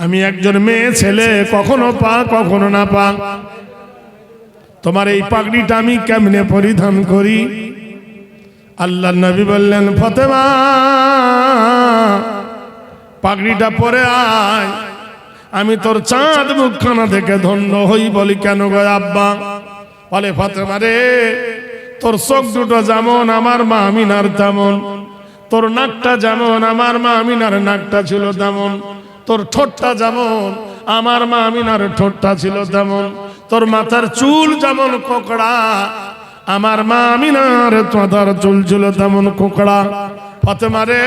আমি একজন মেয়ে ছেলে, কখনো পা কখনো না পা। তোমার এই পাগড়িটা আমি কেমনে পরিধান করি? আল্লাহর নবী বললেন, ফাতেমা পাগড়িটা পরে আয়, আমি তোর চাঁদ মুখখানা দেখে ধন্য হই। বলি কেন গো আব্বা? বলে ফাতেমা রে, তোর চোখ দুটো যেমন আমার মা আমিনার তেমন, তোর নাকটা যেমন আমার মা আমিনার নাকটা ছিল তেমন, তোর ঠোঁটটা যেমন আমার মা আমিনার ঠোঁটটা ছিল তেমন, তোর মাথার চুল যেমন কোকড়া আমার মা আমিনার মাথার চুল ছিল তেমন কোকড়া। ফাতেমা রে,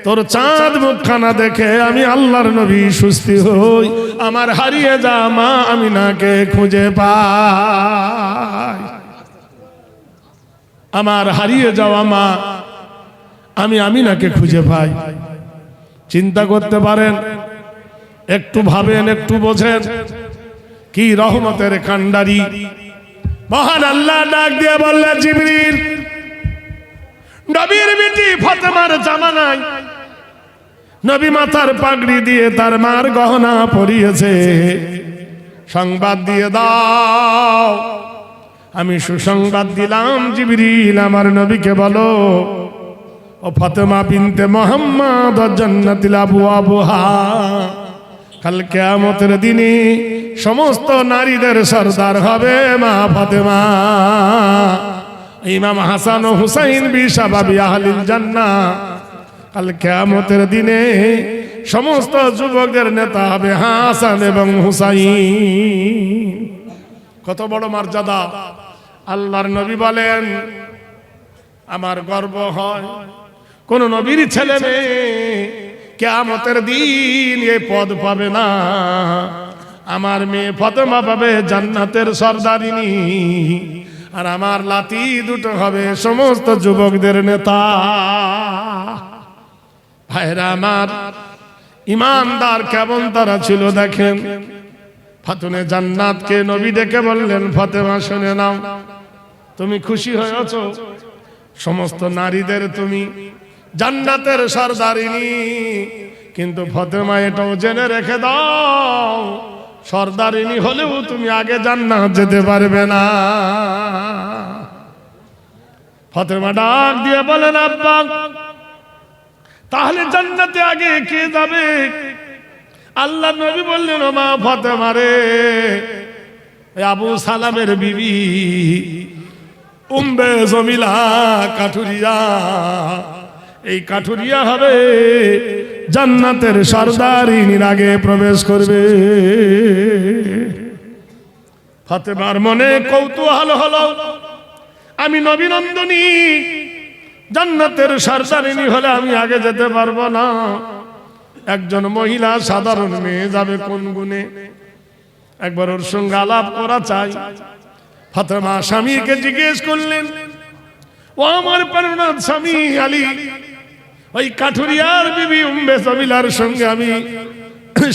তোর চাঁদ মুখখানা দেখে আমি আল্লাহর নবী সুস্থি হই, আমার হারিয়ে যা মা আমিনাকে খুঁজে পাই। আমার হারিয়ে যাওয়া মা আমি আমিনাকে খুঁজে পাই। চিন্তা করতে পারেন, একটু ভাবেন, একটু বোঝেন, কি রহমতের কান্ডারি মহান আল্লাহ। ডাক দিয়ে বললেন, জিবরিল, নবীর বিটি ফাতেমার জামানায় নবী মাথার পাগড়ি দিয়ে তার মার গহনা পরিয়েছে, সংবাদ দিয়ে দাও। আমি সুসংবাদ দিলাম, জিবরিল আমার নবীকে বলো, ও ফাতেমা বিনতে মুহাম্মদ জান্নাতিল আবওয়াবুহা, কাল কিয়ামতের দিনে সমস্ত নারীদের সরদার হবে মা ফাতেমা। ইমাম হাসান ও হুসাইন বিশাবাবি আহলিল জান্নাহ, কাল কিয়ামতের দিনে সমস্ত যুবকদের নেতা হবে হাসান এবং হুসাইন। কত বড় মর্যাদা! আল্লাহর নবী বলেন, আমার গর্ব হয় কোন নবীর ছেলে মেয়ে কিয়ামতের দিন এই পদ পাবে না। আমার মেয়ে ফাতেমা পাবে জান্নাতের সরদারিনী, আর আমার লাতি দুটো হবে সমস্ত যুবকদের নেতা। ভাইরা আমার, ইমানদার কেমন তারা ছিল দেখেন। ফাতুনে জান্নাতকে নবী ডেকে বললেন, ফাতেমা শুনে নাও, তুমি খুশি হয়েছো, সমস্ত নারীদের তুমি জান্নাতের সরদারিনী, কিন্তু ফাতেমা এটাও জেনে রেখে দাও, সরদারিনী হলেও তুমি আগে জান্নাত যেতে পারবে না। ফাতেমা ডাক দিয়ে বলেন, আব্বা তাহলে জান্নাতে আগে কে যাবে? আল্লাহ নবী বললেন, ও মা ফাতেমা রে, আবু সালামের বিবি উম্মে জমিলা কাঠুরিয়া, এই কাঠুরিয়া হবে জান্নাতের সরদারিনীর আগে প্রবেশ করবে। ফাতেমার মনে কৌতূহল হলো, আমি নবী নন্দিনী জান্নাতের সরদারিনী হলে আমি আগে যেতে পারবো না। একজন মহিলা সাধারণ মেয়ে যাবে কোন গুণে? একবার ওর সঙ্গে আলাপ করা চাই। ফাতেমা স্বামীকে জিজ্ঞেস করলেন, ও আমার প্রাণনাথ স্বামী আলী, ওই কাঠুরিয়ার বিবি উম্মে জমিলার সঙ্গে আমি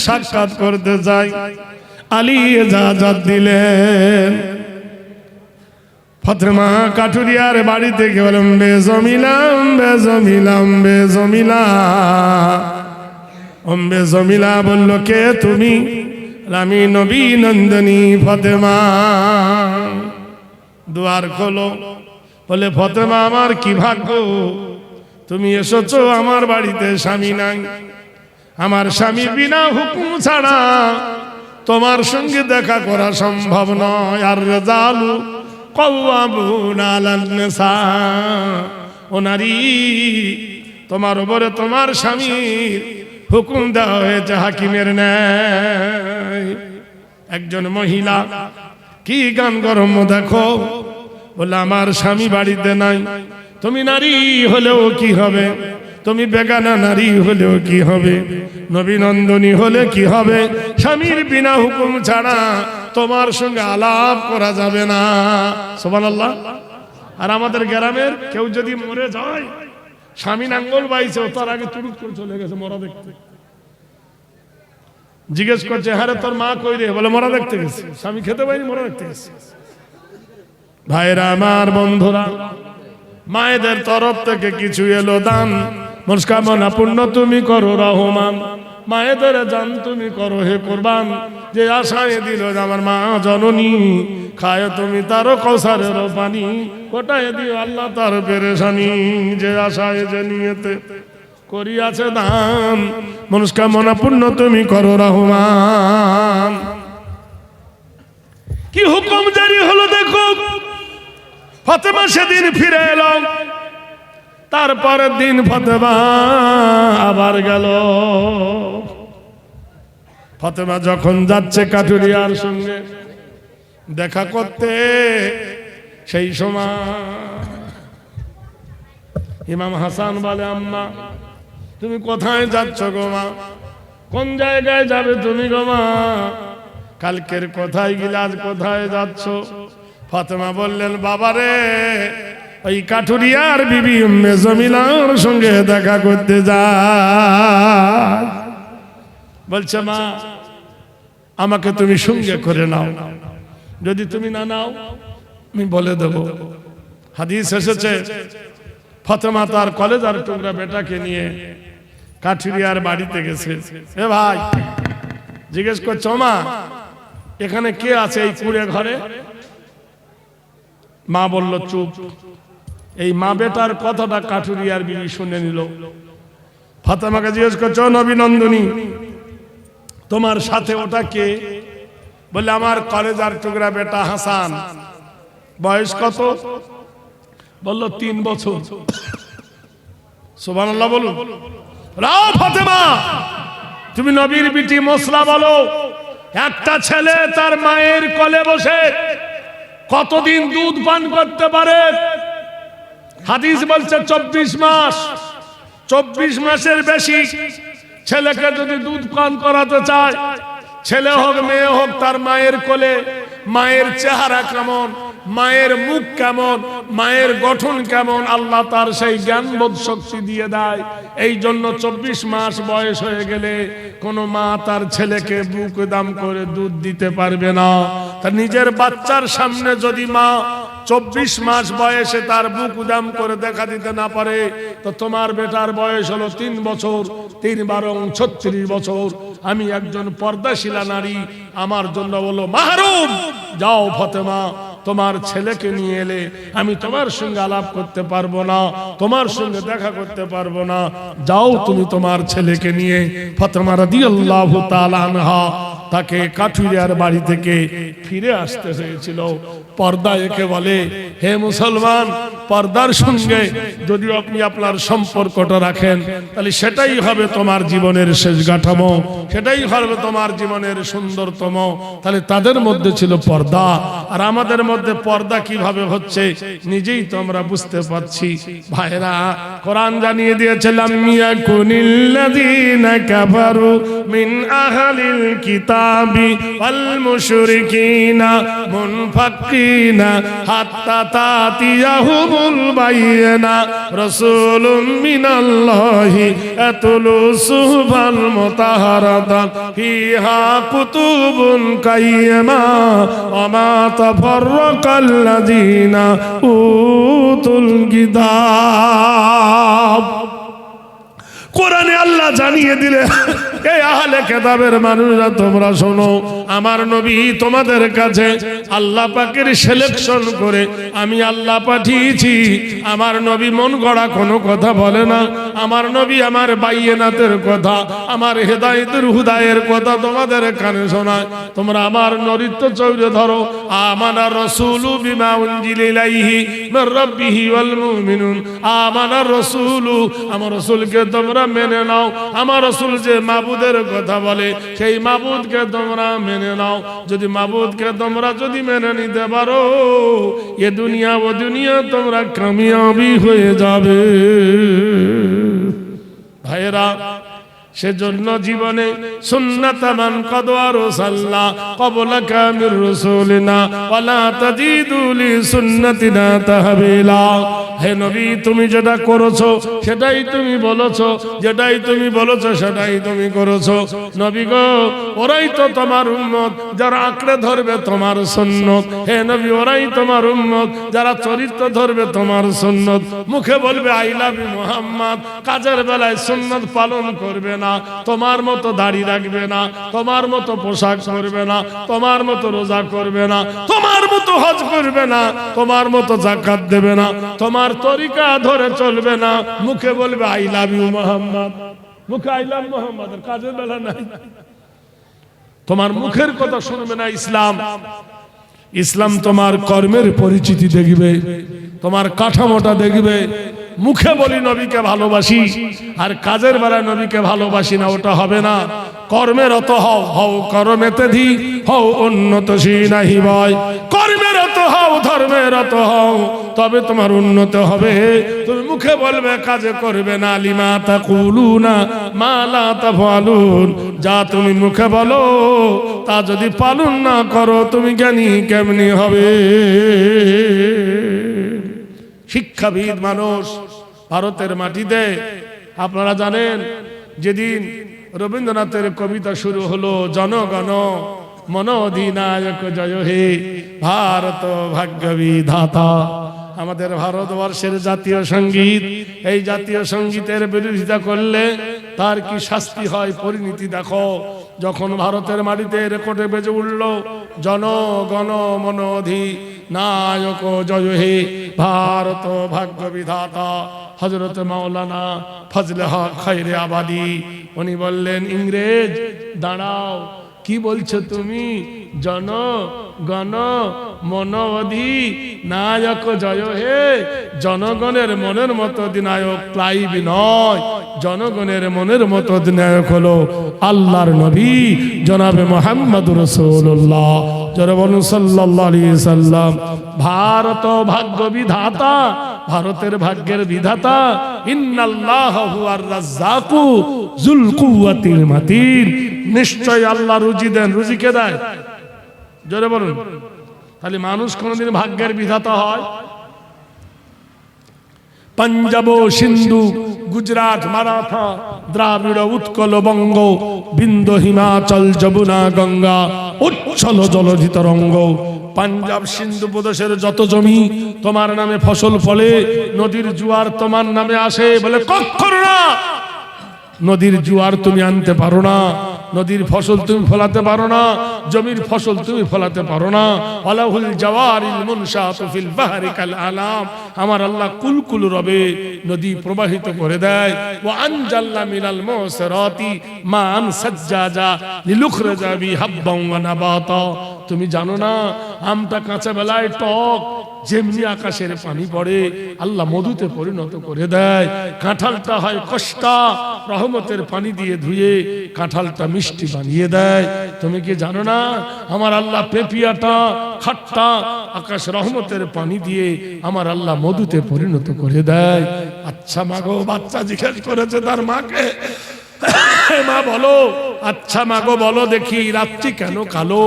সাক্ষাৎ করতে চাই। আলী ইজাজত দিলেন। ফাতেমা কাঠুরিয়ার বাড়ি থেকে বলেন, উম্মে জমিলা, উম্মে জমিলা, উম্মে জমিলা। উম্মে জমিলা বলল, কে তুমি? আমি নবী নন্দিনী ফাতেমা। দুয়ার খোলো। বলে, ফাতেমা আমার কি ভাগ্য, তুমি এসেছো আমার বাড়িতে, স্বামী নাই। আমার স্বামী বিনা হুকুম ছাড়া তোমার সঙ্গে দেখা করা সম্ভব নয়। আর রিজালু কাওয়ামুনা আলান নিসা, ও নারী, তোমার উপরে তোমার স্বামীর হুকুম দেওয়া হয়েছে হাকিমের ন্যায়। একজন মহিলা কি গান গরম দেখো, বলে আমার স্বামী বাড়িতে নাই। তুমি নারী হলেও কি হবে, তুমি বেগানা নারী হলেও কি হবে, নবী নন্দিনী হলে কি হবে, স্বামীর বিনা হুকুম ছাড়া তোমার সঙ্গে আলাপ করা যাবে না। সুবহানাল্লাহ। আর আমাদের গ্রামের কেউ যদি মরে যায়, স্বামী নাঙ্গল বাইছে, তার আগে তুরুত করে চলে গেছে মরা দেখতে। জিজ্ঞেস করছে, হ্যাঁ তোর মা কই রে? বলে, মরা দেখতে গেছে। স্বামী খেতে পাইনি, মরা দেখতে গেছে। ভাইরা আমার, বন্ধুরা, মায়েদের তরফ থেকে কিছু এলো দান, মনস্কামনা পূর্ণ তুমি করো রহমান। মায়েদের জান তুমি করো হে কুরবান। যে আশায় দিল আমার মা জননী, খায় তুমি তার কৌসারের পানি, কোটায় দিও আল্লাহ তার পেরেশানি। যে আশায় যে নিয়েতে করিয়াছে দান, মনস্কামনা পূর্ণ তুমি করো রহমান। কি হুকুম জারি হলো দেখো, ফাতেমা সেদিন ফিরে এলো। তারপরের দিন ফাতেমা আবার গেল। ফাতেমা যখন যাচ্ছে কাঠুরিয়ার সঙ্গে দেখা করতে, সেই সময় ইমাম হাসান বলে, আম্মা তুমি কোথায় যাচ্ছ গো মা? কোন জায়গায় যাবে তুমি গো মা? কালকের কোথায় গিলাজ কোথায় যাচ্ছ? ফাতেমা বললেন, বাবারে ওই কাঠুরিয়ার বিবি উম্মে জামিলার সঙ্গে দেখা করতে যায়। বলছে, মা আমাকে তুমি সঙ্গে করে নাও, যদি তুমি না নাও আমি বলে দেব। হাদিস এসেছে, ফাতেমা তার কলেজার টুকরা বেটাকে নিয়ে কাঠুরিয়ার বাড়িতে গেছে। এ ভাই জিজ্ঞেস করছো, মা এখানে কে আছে এই কুড়ে ঘরে? মা বলল চুপ। এই মা বেটার কথাটা কাঠুরিয়ার বিবি শুনে নিল। ফাতেমাকে জিজ্ঞেস করছো, নবী নন্দিনী তোমার সাথে ওটা কে? বলে, আমার কলেজার টুকরা বেটা হাসান। বয়স কত? বলল 3 বছর। সুবহানাল্লাহ বলুন। রাও ফাতেমা, তুমি নবীর বিটি মশলা বলো, একটা ছেলে তার মায়ের কোলে বসে কতদিন দুধ পান করতে পারে? হাদিস বলছে 24 মাস। 24 মাসের বেশি ছেলেকে যদি দুধ পান করাতে চায়, ছেলে হোক মেয়ে হোক, তার মায়ের কোলে মায়ের চেহারা কেমন, মায়ের মুখ কেমন, মায়ের গঠন কেমন, আল্লাহ তার সেই জ্ঞানবোধ শক্তি দিয়ে দেয়। এই জন্য 24 মাস বয়স হয়ে গেলে কোনো মা তার ছেলেকে বুক দাম করে দুধ দিতে পারবে না। তার নিজের বাচ্চার সামনে যদি মা 24 মাস বয়সে তার বুক উদাম করে দেখা দিতে না পারে, তো তোমার বেটার বয়স হলো 3 বছর, 3 বারং 36 বছর। আমি একজন পর্দাশীলা নারী, আমার জন্য বলো মাহরুম। যাও ফাতেমা, তোমার ছেলেকে নিয়ে এলে আমি তোমার সঙ্গে আলাপ করতে পারবো না, তোমার সঙ্গে দেখা করতে পারবো না। যাও তুমি তোমার ছেলেকে নিয়ে। ফাতেমা রাদিয়াল্লাহু তাআলা আনহা তাকে কাঠুরিয়ার বাড়ি থেকে ফিরে আসতে হয়েছিল। পর্দা একে বলে। হে মুসলমান, পর্দার সঙ্গে যদি আপনি আপনার সম্পর্কটা রাখেন, তাহলে সেটাই হবে তোমার জীবনের শেষ কাঠামো, সেটাই হবে তোমার জীবনের সুন্দরতম। তাহলে তাদের মধ্যে ছিল পর্দা, আর আমাদের মধ্যে পর্দা কিভাবে হচ্ছে নিজেই তো আমরা বুঝতে পারছি। ভাইরা, কোরআন জানিয়ে দিয়েছে, লাম ইয়াকুনিল্লাযীনা কাফারু মিন আহলিল কিতাবি ওয়াল মুশরিকিনা মুনফাক্কিনা হাত্তা তাতিয়াহুমুল বাইয়িনা রাসূলুম মিনাল্লাহি ইয়াতলু সুহফাল মুতাহহারাতান ফিহা কুতুবুন কাইয়্যিমা ওয়া মা তাফাররাকাল্লাযীনা উতুল কিতাব। কোরআনে আল্লাহ জানিয়ে দিলে, এই আহলে কিতাবের মানুষরা তোমরা শোনো, আমার নবী তোমাদের কাছে আল্লাহ পাকের সিলেকশন করে আমি আল্লাহ পাঠিয়েছি। আমার নবী মন গড়া কোনো কথা বলে না। আমার নবী আমার বাইয়িনাতের কথা, আমার হেদায়েতের হুদায়ের কথা তোমাদের কানে শোনায়। তোমরা আমার নরিত্ব চৌরে ধরো। আমানা রাসূলু বিমা উনজিলা ইলাইহি মির রাব্বিহি ওয়াল মুমিনুন। আমানা রাসূলু, আমার রাসূলকে তোমরা মেনে নাও। আমার রাসূল যে মাবুদের কথা বলে, সেই মাবুদকে তোমরা মেনে নাও। যদি মাবুদকে তোমরা যদি মেনে নিতে পারো, এ দুনিয়া ও দুনিয়া তোমরা কামিয়াবি হয়ে যাবে। ভাইরা, সেজন্য জীবনে সুন্নাতামান কদ আরসালনা ক্বাবলাকা মির রাসূলিনা ওয়ালা তাজিদু লি সুন্নাতিনা তাহবিলা। হে নবী তুমি যেটা করেছো সেটাই তুমি বলেছো, যেটাই তুমি বলেছো সেটাই তুমি করেছো। নবী গো ওরাই তো তোমার উম্মত যারা আঁকড়ে ধরবে তোমার সুন্নত। হে নবী ওরাই তোমার উম্মত যারা চরিত্র ধরবে তোমার সুন্নত। মুখে বলবে আই লাভ ইউ মুহাম্মদ, কাজের বেলায় সুন্নত পালন করবে না, তোমার মতো দাড়ি রাখবে না, তোমার মতো পোশাক পরবে না, তোমার মতো রোজা করবে না, তোমার মতো হজ করবে না, তোমার মতো যাকাত দেবে না, তোমার তরিকা ধরে চলবে না। মুখে বলবে আই লাভ ইউ মুহাম্মদ, মুখে আই লাভ মুহাম্মদ, কাজের বেলা নাই। তোমার মুখের কথা শুনবে না ইসলাম। ইসলাম তোমার কর্মের পরিচিতি দেখবে, তোমার কাঠামোটা দেখবে। মুখে বলি নবীকে ভালোবাসি আর কাজের বেলায় নবীকে ভালোবাসি না, ওটা হবে না। কর্মের অত হও, হও কর্মেতে ধি, হও উন্নতশী নাহি ভয়। কর্মের অত হও, ধর্মের অত হও, তবে তোমার উন্নত হবে। তুমি মুখে বলবে কাজে করবে না। লিমা তাকুলুনা মা লা তাফআলুন, যা তুমি মুখে বলো তা যদি পালন না করো তুমি জ্ঞানী কেমনি হবে? শিক্ষাবিদ মানুষ ভারতের মাটিতে। আপনারা জানেন যেদিন রবীন্দ্রনাথের কবিতা শুরু হলো, জনগণ মন অধিনায়ক জয় হে ভারত ভাগ্য বিধাতা, আমাদের ভারতবর্ষের জাতীয় সঙ্গীত। এই জাতীয় সঙ্গীতের বিরোধিতা করলে তার কি শাস্তি হয়, পরিণতি দেখো। যখন ভারতের মাটিতে রেকর্ডে বেজে উঠল জনগণ মন অধিনায়ক জয় হে ভারত ভাগ্য বিধাতা, হযরত মাওলানা ফজলে হক খায়রে আবাদী উনি বললেন, ইংরেজ দাঁড়াও, কি বলছো তুমি? জনগণ মন অধিনায়ক জয় হে, জনগণের মনের মতো অধিনায়ক ক্লাইভ নয়, জনগণের মনের মতো অধিনায়ক হলো আল্লাহর নবী জনাবে মুহাম্মদুর রাসূলুল্লাহ সাল্লাল্লাহু আলাইহি সাল্লাম। ভারত ভাগ্য বিধাতা, ভারতের ভাগ্যের বিধাতা। ইন্নাল্লাহা হুয়ার রাজ্জাকু যুল কুওয়াতিল মাতিন, নিশ্চয় আল্লাহ রুজি দেন। রুজি কে দেয়? জোরে বলুন। তাহলে মানুষ কোনদিন ভাগ্যের বিধাতা হয়? পাঞ্জাব, সিন্ধু, গুজরাট, মারাঠা, দ্রাবিড়, উৎকল, বঙ্গ, বিন্ধ্য, হিমাচল, যমুনা, গঙ্গা, উচ্ছল জলধি তরঙ্গ। পাঞ্জাব সিন্ধু প্রদেশের যত জমি তোমার নামে ফসল ফলে, নদীর জোয়ার তোমার নামে আসে বলে কখনো না। নদীর জোয়ার তুমি আনতে পারো না, নদীর ফসল তুমি ফলাতে পারো না, জমির ফসল তুমি ফলাতে পারো না। আলাহুল জাওয়ারিল মুনশাতু ফিল বাহরি কাল আলাম, আমার আল্লাহ কুলকুল রবে নদী প্রবাহিত করে দেয়। ওয়া আনজালনা মিনাল মুসরাতি মান সাজ্জাজা লিলুখরাজা বি হাব্বান ওয়া নাবাতা। তুমি জানো না আমটা কাঁচা বেলায় টক, যেমনি আকাশের পানি পড়ে আল্লাহ মধুতে পরিণত করে দেয়। কাঁঠালটা হয় কষ্টা, রহমতের পানি দিয়ে ধুয়ে কাঁঠালটা মিষ্টি বানিয়ে দেয়। তুমি কি জানো না আমার আল্লাহ পেপিয়াটা খাট্টা, আকাশ রহমতের পানি দিয়ে আমার আল্লাহ মধুতে পরিণত করে দেয়। আচ্ছা মাগো, বাচ্চা জিজ্ঞেস করেছে তার মাকে, মা বলো, আচ্ছা মাগো বলো দেখি রাত্রি কেন কালো,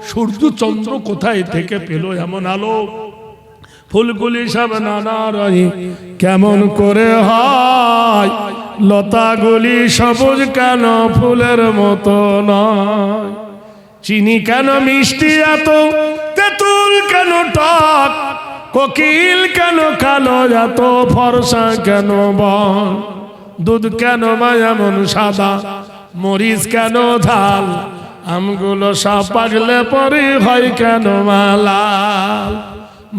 সূর্য চন্দ্র কোথায় থেকে পেল এমন আলো? ফুলগুলি সব নানা রঙে কেমন করে হয়, লতাগুলি সবুজ কেন ফুলের মতো নয়? চিনি কেন মিষ্টি এত, তেঁতুল কেন টক, কোকিল কেন কালো এত, ফর্সা কেন বন, দুধ কেন বা এমন সাদা, মরিচ কেন ঝাল, আমগুলো সব পাগলে পরে হয় কেন মালাল?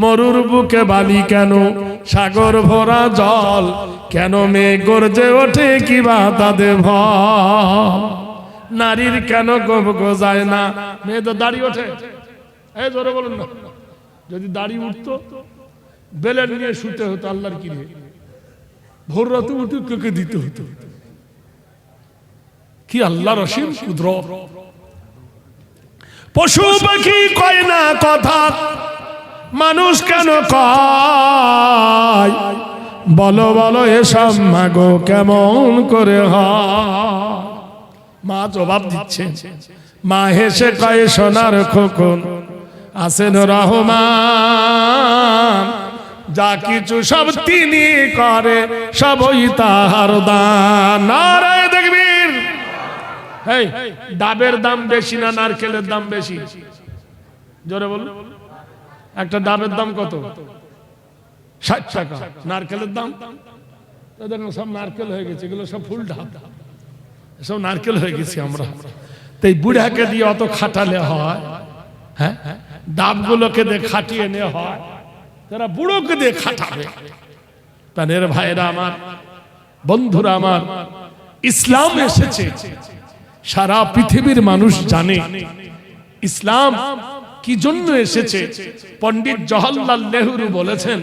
মরুর বুকে বালি কেন, সাগর ভরা জল কেন, মেঘ গর্জে ওঠে কিবা তাদের ভয়? নারীর কেন গোপ গজায় না, মেয়ে তো দাড়ি ওঠে। এই জোরে বলুন না, যদি দাড়ি উঠতো বেলেন নিয়ে শুতে হতো আল্লাহর কি রে, ভোর রাতে উঠে কেকে দিতে হতো। কি আল্লাহর অসীম কুদরত। পশু পাখি কয় না কথা, মানুষ কেন কয়? বলো বলো এসব মাগো কেমন করে হয়? মা জবাব দিচ্ছে, মা হেসে কয় সোনার খোকন আছেন রহমান, যা কিছু সব তিনি করে, সবই তাহার দান। নারায়ে তাকবীর। এই ডাবের দাম বেশি না নারকেলের দাম বেশি? জোরে বলুন। একটা ডাবের দাম কত? 60 টাকা। নারকেলের দাম দেখুন সব নারকেল হয়ে গেছে, এগুলো সব ফুল ডাব, সব নারকেল হয়ে গেছি আমরা। তো এই বুড়াকে দিয়ে অত খাটালে হয়? হ্যাঁ, ডাবগুলোকে দিয়ে খাটিয়ে নেওয়া হয়, তারা বুড়োকে দিয়ে খাটাবে। প্রাণের ভাইরা আমার, বন্ধুরা আমার, ইসলাম এসেছে, সারা পৃথিবীর মানুষ জানে ইসলাম কি জন্য এসেছে। পণ্ডিত জওহরলাল নেহরু বলেছেন,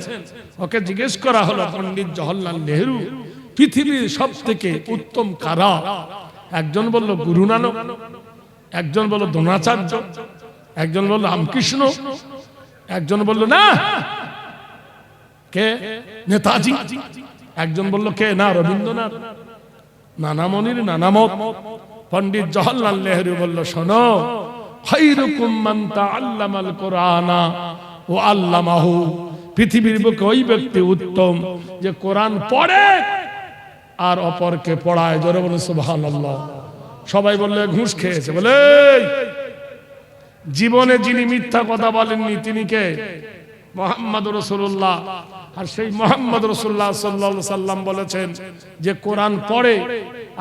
ওকে জিজ্ঞেস করা হলো, পণ্ডিত জওহরলাল নেহরু, পৃথিবীর সব থেকে উত্তম কারা? একজন বলল গুরু নানক, একজন বলল দ্রোণাচার্য, একজন বলল রামকৃষ্ণ, একজন বলল না কে নেতাজি, একজন বলল কে না রবীন্দ্রনাথ। নানামণির নানামত। পণ্ডিত জওহরলাল নেহরু বলল, শোনো, খায়রুকুম মান তাআল্লামাল কুরআনা ওয়া আল্লামাহু, পৃথিবীর বুকে ওই ব্যক্তি উত্তম যে কোরআন পড়ে আর অপরকে পড়ায়। জোরে বলুন সুবহানাল্লাহ। সবাই বললে ঘুষ খেয়েছে। বলে জীবনে যিনি মিথ্যা কথা বলেননি তিনি কে? মুহাম্মদ রাসূলুল্লাহ। আর সেই মুহাম্মদ রাসূলুল্লাহ সাল্লাল্লাহু আলাইহি সাল্লাম বলেছেন যে কোরআন পড়ে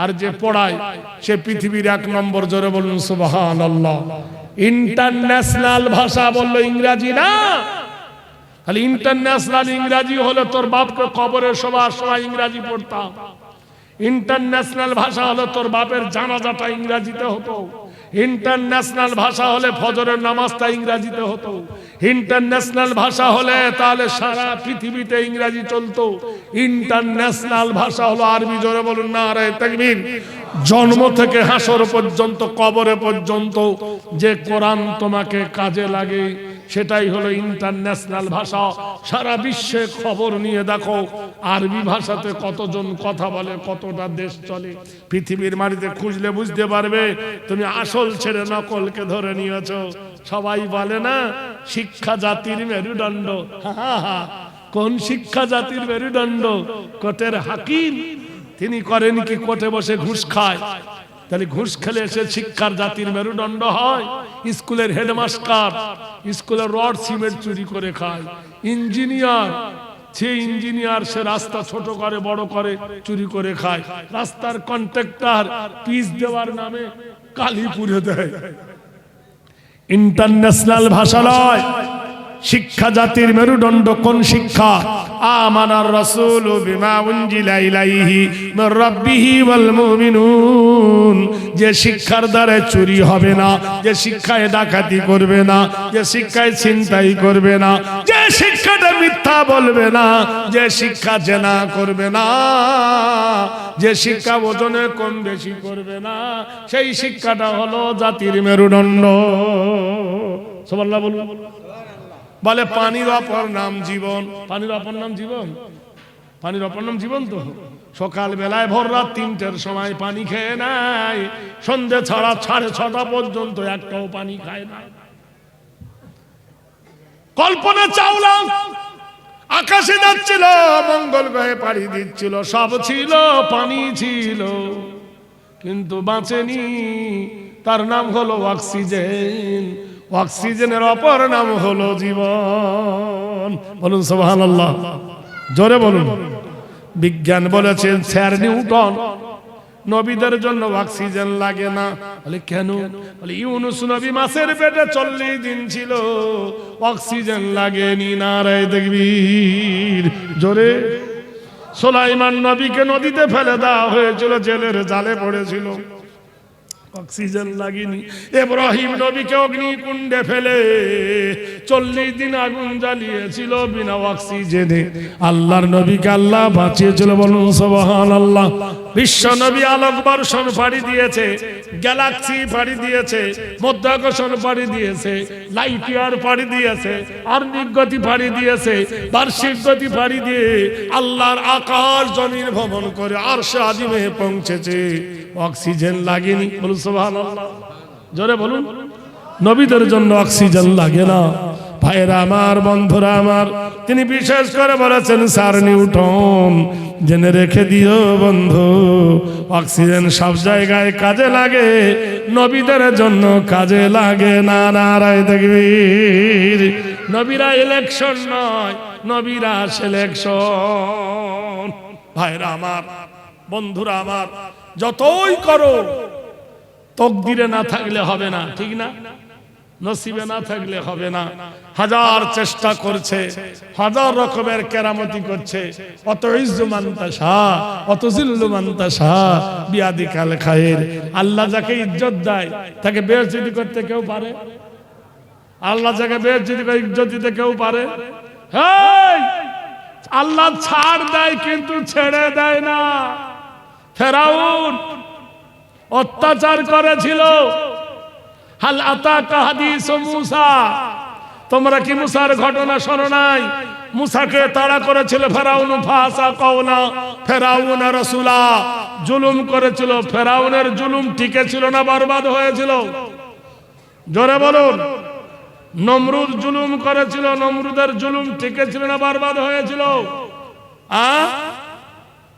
আর যে পড়ায় সে পৃথিবীর 1 নম্বর। জোরে বলুন সুবহানাল্লাহ। ইন্টারন্যাশনাল ভাষা বললো ইংরেজি না, খালি ইন্টারন্যাশনাল ইংরেজি হলে তোর বাপকে কবরে শোবার সময় ইংরেজি পড়তাম। ইন্টারন্যাশনাল ভাষা হলে তোর বাপের জানাজাটা ইংরেজিতে হতো। ইন্টারন্যাশনাল ভাষা হলে ফজরের নামাজটা ইংরেজিতে হতো। ইন্টারন্যাশনাল ভাষা হলে তাহলে সারা পৃথিবীতে ইংরেজি চলতো। ইন্টারন্যাশনাল ভাষা হলো আরবি। জোরে বলুন নারায়ে তাকবীর। জন্ম থেকে হাসর পর্যন্ত, কবরে পর্যন্ত যে কোরআন তোমাকে কাজে লাগে সেটাই হলো ইন্টারন্যাশনাল ভাষা। সারা বিশ্বে খবর নিয়ে দেখো আরবি ভাষাতে কতজন কথা বলে, কতটা দেশ চলে। পৃথিবীর মাটিতে খুঁজলে বুঝতে পারবে তুমি আসল ছেড়ে নকলকে ধরে নিয়েছো। সবাই বলে না শিক্ষা জাতির মেরুদণ্ড। কোন শিক্ষা জাতির মেরুদণ্ড? কোর্টের হাকিম। তিনি করেন কি? কোর্টে বসে ঘুষ খায়। তাহলে ঘুষ খেলে সে শিক্ষার জাতির মেরুদণ্ড হয়? স্কুলের হেডমাস্টার স্কুলের রড সিমেন্ট চুরি করে খায়। ইঞ্জিনিয়ার, সে ইঞ্জিনিয়ার, সে রাস্তা ছোট করে বড় করে চুরি করে খায়। রাস্তার কন্ট্রাক্টর পিচ দেওয়ার নামে কালি পুড়ে দেয়। ইন্টারন্যাশনাল ভাষা নয়, শিক্ষা জাতির মেরুদণ্ড। কোন শিক্ষা? আমানার রাসূলু বিমা উনজিলা ইলাইহি মির রাব্বিহি ওয়াল মুমিনুন। যে শিক্ষার দ্বারা চুরি হবে না, যে শিক্ষায় ডাকাতি করবে না, যে শিক্ষায় ছিনতাই করবে না, যে শিক্ষাটা মিথ্যা বলবে না, যে শিক্ষা জেনা করবে না, যে শিক্ষা ওজনে কম বেশি করবে না, সেই শিক্ষাটা হলো জাতির মেরুদণ্ড। সুবহানাল্লাহ বলুন। বলে পানির অপর নাম জীবন। পানির অপর নাম জীবন? পানির অপর নাম জীবন তো। সকাল বেলায় ভোর রাত 3টের সময় পানি খেয়ে নেয়, সন্ধ্যে ছাড়া 6:30 পর্যন্ত একটাও পানি খায় না। কল্পনা চাওলা আকাশে যাচ্ছিল, মঙ্গল গ্রহে পাড়ি দিচ্ছিল, সব ছিল, পানি ছিল, কিন্তু বাঁচেনি। তার নাম হলো অক্সিজেন। অক্সিজেনের অপর নাম হলো জীবন। বলুন সুবহানাল্লাহ। জোরে বলুন। বিজ্ঞান বলেছেন স্যার নিউটন নবীদের জন্য অক্সিজেন লাগে না। বলে কেন? বলে ইউনুস নবী মাছের পেটে 40 দিন ছিল, অক্সিজেন লাগেনি। নারায়ে তাকবীর। জোরে। সুলাইমান নবীকে নদীতে ফেলে দেওয়া হয়েছিল, জেলের জালে পড়েছিল, অক্সিজেন লাগেনি। ইব্রাহিম নবীকে অগ্নিকুণ্ডে ফেলে 40 দিন আগুন জ্বালিয়েছিল বিনা অক্সিজেনে। আল্লাহর নবীকে আল্লাহ বাঁচিয়েছিল। বলুন সুবহানাল্লাহ। বিশ্ব নবী আলোক বর্ষণ পাড়ি দিয়েছে, গ্যালাক্সি পাড়ি দিয়েছে, মধ্যাকর্ষণ পাড়ি দিয়েছে, লাইট ইয়ার পাড়ি দিয়েছে, আর্নিক গতি পাড়ি দিয়েছে, বার্ষিক গতি পাড়ি দিয়ে আল্লাহর আকাশ জমিন ভ্রমণ করে আরশে আজিমে পৌঁছেছে। অক্সিজেন লাগেনি। বলুন সুবহানাল্লাহ। জোরে বলুন। নবীদের জন্য অক্সিজেন লাগে না। ভাইরা আমার, বন্ধুরা আমার, তিনি বিশেষ করে বলেছেন স্যার নিউটন, জেনে রেখে দিও বন্ধু, অক্সিজেন সব জায়গায় কাজে লাগে, নবীদের জন্য কাজে লাগে না। নারায়ে তাকবীর। নবীরা ইলেকশন নয়, নবীরা সিলেকশন। ভাইরা আমার, বন্ধুরা আমার, যতই করো তকদিরে না থাকলে হবে না, ঠিক না? নসিবে না থাকলে হবে না। হাজার চেষ্টা করছে, হাজার রকমের কেরামতি করছে, অত ইজ্জু মানতাশা, অত জিল্লু মানতাশা, বিয়াদিকাল খায়ের। আল্লাহ যাকে ইজ্জত দেয় তাকে বেইজ্জতি করতে কেউ পারে? আল্লাহ যাকে বেইজ্জতি করে ইজ্জত দিতে কেউ পারে? হেই, আল্লাহ ছাড় দেয় কিন্তু ছেড়ে দেয় না। ফেরাউন অত্যাচার করেছিল। হাল আতাকা হাদিস মুসা, তোমরা কি মুসার ঘটনা শোনো নাই? মুসাকে তাড়া করেছিল ফেরাউন, ফাসা কওলা ফেরাউন রাসূলা, জুলুম করেছিল। ফেরাউনের জুলুম টিকে ছিল না বরবাদ হয়েছিল? জোরে বলুন। নমরুদ জুলুম করেছিল, নমরুদের জুলুম টিকে ছিল না বরবাদ হয়েছিল?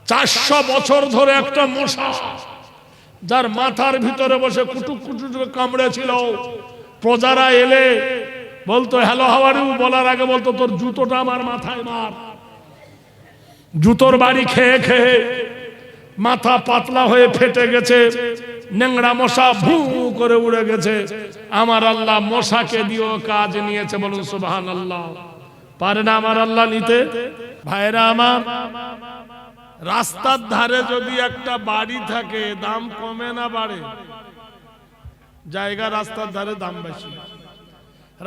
400 বছর ধরে একটা মশা যার মাথার ভিতরে বসে কুটুক কুটুক কামড়েছিল, প্রজারা এলে বলতো হ্যালো হাউ আর ইউ, বলার আগে বলতো তোর জুতোটা আমার মাথায় মার। জুতোর বাড়ি খেয়ে খেয়ে মাথা পাতলা হয়ে ফেটে গেছে, নেংড়া মশা ভু করে উড়ে গেছে। আমার আল্লাহ মশাকে দিয়েও কাজ নিয়েছে, বলুন সুবহানাল্লাহ। পারে না আমার আল্লাহ নিতে? ভাইরা আমার, রাস্তার ধারে যদি একটা বাড়ি থাকে দাম কমে না বাড়ে? জায়গা রাস্তার ধারে দাম বেশি।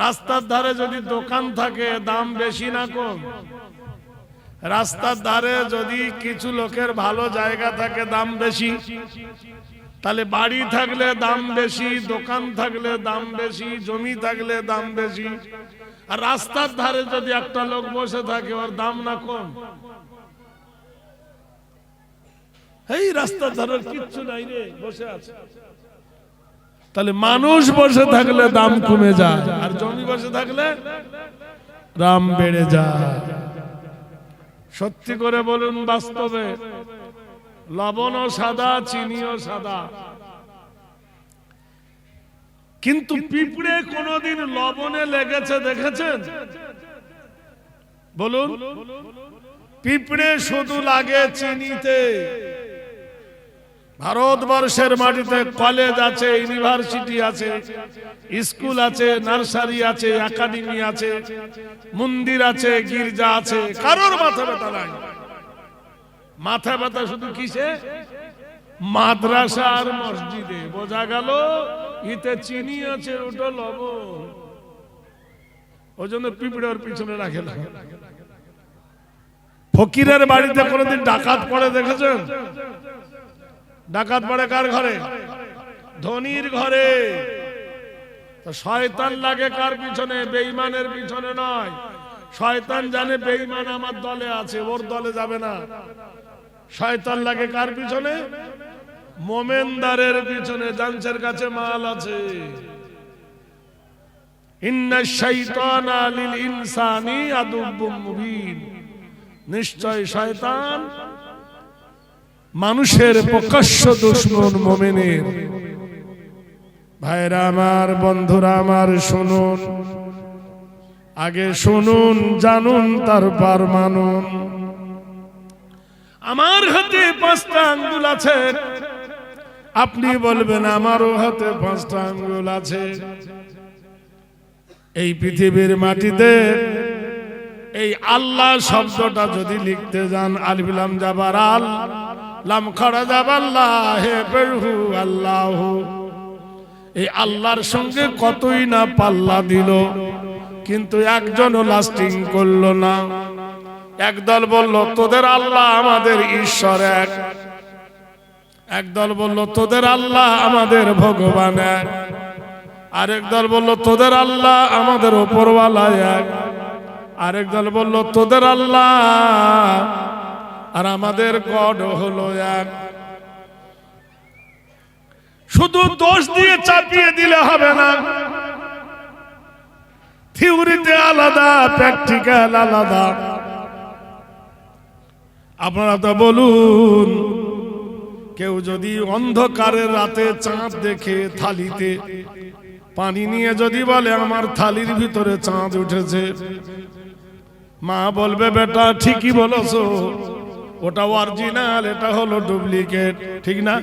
রাস্তার ধারে যদি দোকান থাকে দাম বেশি না কম? রাস্তার ধারে যদি কিছু লোকের ভালো জায়গা থাকে দাম বেশি। তাহলে বাড়ি থাকলে দাম বেশি, দোকান থাকলে দাম বেশি, জমি থাকলে দাম বেশি। আর রাস্তার ধারে যদি একটা লোক বসে থাকে ওর দাম না কম? এই রাস্তার ধারে কিচ্ছু নাই রে, বসে আছে। তাহলে মানুষ বসে থাকলে দাম কমে যায়, আর জমি বসে থাকলে দাম বেড়ে যায়। সত্যি করে বলুন, বাস্তবে লবণও সাদা, চিনিও সাদা, কিন্তু পিঁপড়ে কোনদিন লবণে লেগেছে দেখেছেন? বলুন। পিঁপড়ে শুধু লাগে চিনিতে। ভারতবর্ষের মাটিতে কলেজ আছে, ইউনিভার্সিটি আছে, স্কুল আছে, নার্সারি আছে, একাডেমি আছে, মন্দির আছে, গির্জা আছে, কারোর মাথা ব্যথা নাই। মাথা ব্যথা শুধু কিসে? মাদ্রাসা আর মসজিদে। বোঝা গেল ইতে চিনি আছে, ওটা লবণ। ওই জন্য পিঁপড়ে ওর পিছনে রাখে না। ফকিরের বাড়িতে কোনোদিন ডাকাত পড়ে দেখেছেন? ডাকাত পড়ে কার ঘরে? ধনীর ঘরে। তো শয়তান লাগে কার পিছনে? বেঈমানের পিছনে নয়। শয়তান জানে বেঈমান আমার দলে আছে, ওর দলে যাবে না। শয়তান লাগে কার পিছনে? মোমেনদারের পিছনে, জানসের কাছে মাল আছে। ইন্নাশ শাইতানা লিল ইনসানি আদুব্বুম মুবিন, নিশ্চয় শয়তান মানুষের প্রকাশ্য দুশমন মুমিনের। ভাইরা আমার, বন্ধুরা আমার, শুনুন, আগে শুনুন, জানুন, তারপর মানুন। আমার হাতে 5টা আঙ্গুল আছে, আপনি বলবেন আমারও হাতে 5টা আঙ্গুল আছে। এই পৃথিবীর মাটিতে এই আল্লাহ শব্দটা যদি লিখতে যান, আলিফ লাম জাবার আল, লাম খাড়া জাবাল্লাহ, হে প্রভু আল্লাহ, এই আল্লাহর সঙ্গে কতই না পাল্লা দিল, কিন্তু একজনও লাস্টিং করলো না। একদল বলল তোদের আল্লাহ আমাদের ঈশ্বর এক, একদল বলল তোদের আল্লাহ আমাদের ভগবান এক, আরেক দল বলল তোদের আল্লাহ আমাদের উপরওয়ালা এক, আরেক দল বলল তোদের আল্লাহ আর আমাদের গড হলো এক। শুধু দোষ দিয়ে চাপিয়ে দিলে হবে না, থিওরিতে আলাদা, প্র্যাকটিক্যাল আলাদা। আপনারা তো বলুন, কেউ যদি অন্ধকারের রাতে চাঁদ দেখে থালিতে পানি নিয়ে যদি বলে আমার থালির ভিতরে চাঁদ উঠেছে, মা বলবে বেটা ঠিকই বলেছো, ওটা অরিজিনাল, এটা হলো ডুপ্লিকেট, ঠিক না?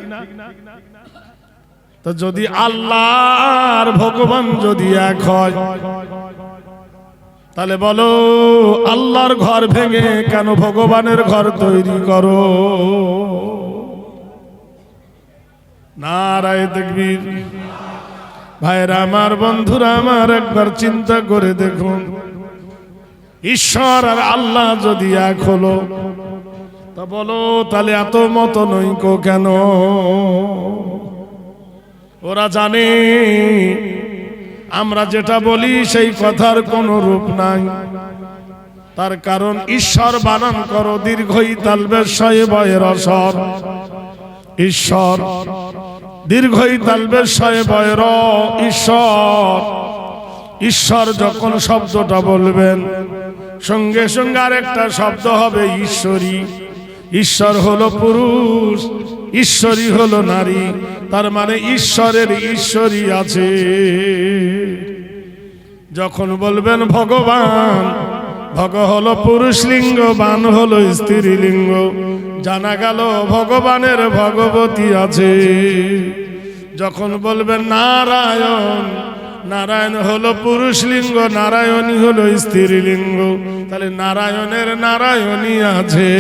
তো যদি আল্লাহ আর ভগবান যদি এক হয়, তাহলে বলো আল্লাহর ঘর ভেঙে কেন ভগবানের ঘর তৈরি করো? নারায়ে তাকবীর। ভাইরা আমার, বন্ধুরা আমার, একবার চিন্তা করে দেখুন, ঈশ্বর আর আল্লাহ যদি এক হলো, তা বলো তাহলে এত মত নৈক্য কেন? ওরা জানে আমরা যেটা বলি সেই কথার কোনো রূপ নাই। তার কারণ ঈশ্বর বানান করো দীর্ঘই তালবে শয়ে বয়ের অসর। ঈশ্বর দীর্ঘই তালবে শয়ে বয়ের ঈশ্বর। ঈশ্বর যখন শব্দটা বলবেন, সঙ্গে সঙ্গে আরেকটা শব্দ হবে ঈশ্বরী। ঈশ্বর হলো পুরুষ, ঈশ্বরী হলো নারী। তার মানে ঈশ্বরের ঈশ্বরী আছে। যখন বলবেন ভগবান, ভগ হলো পুরুষ লিঙ্গ, বান হলো স্ত্রী লিঙ্গ, জানা গেল ভগবানের ভগবতী আছে। যখন বলবেন নারায়ণ, নারায়ণ হলো পুরুষ লিঙ্গ, নারায়ণী হলো স্ত্রী লিঙ্গ, তাহলে নারায়ণের নারায়ণী আছে।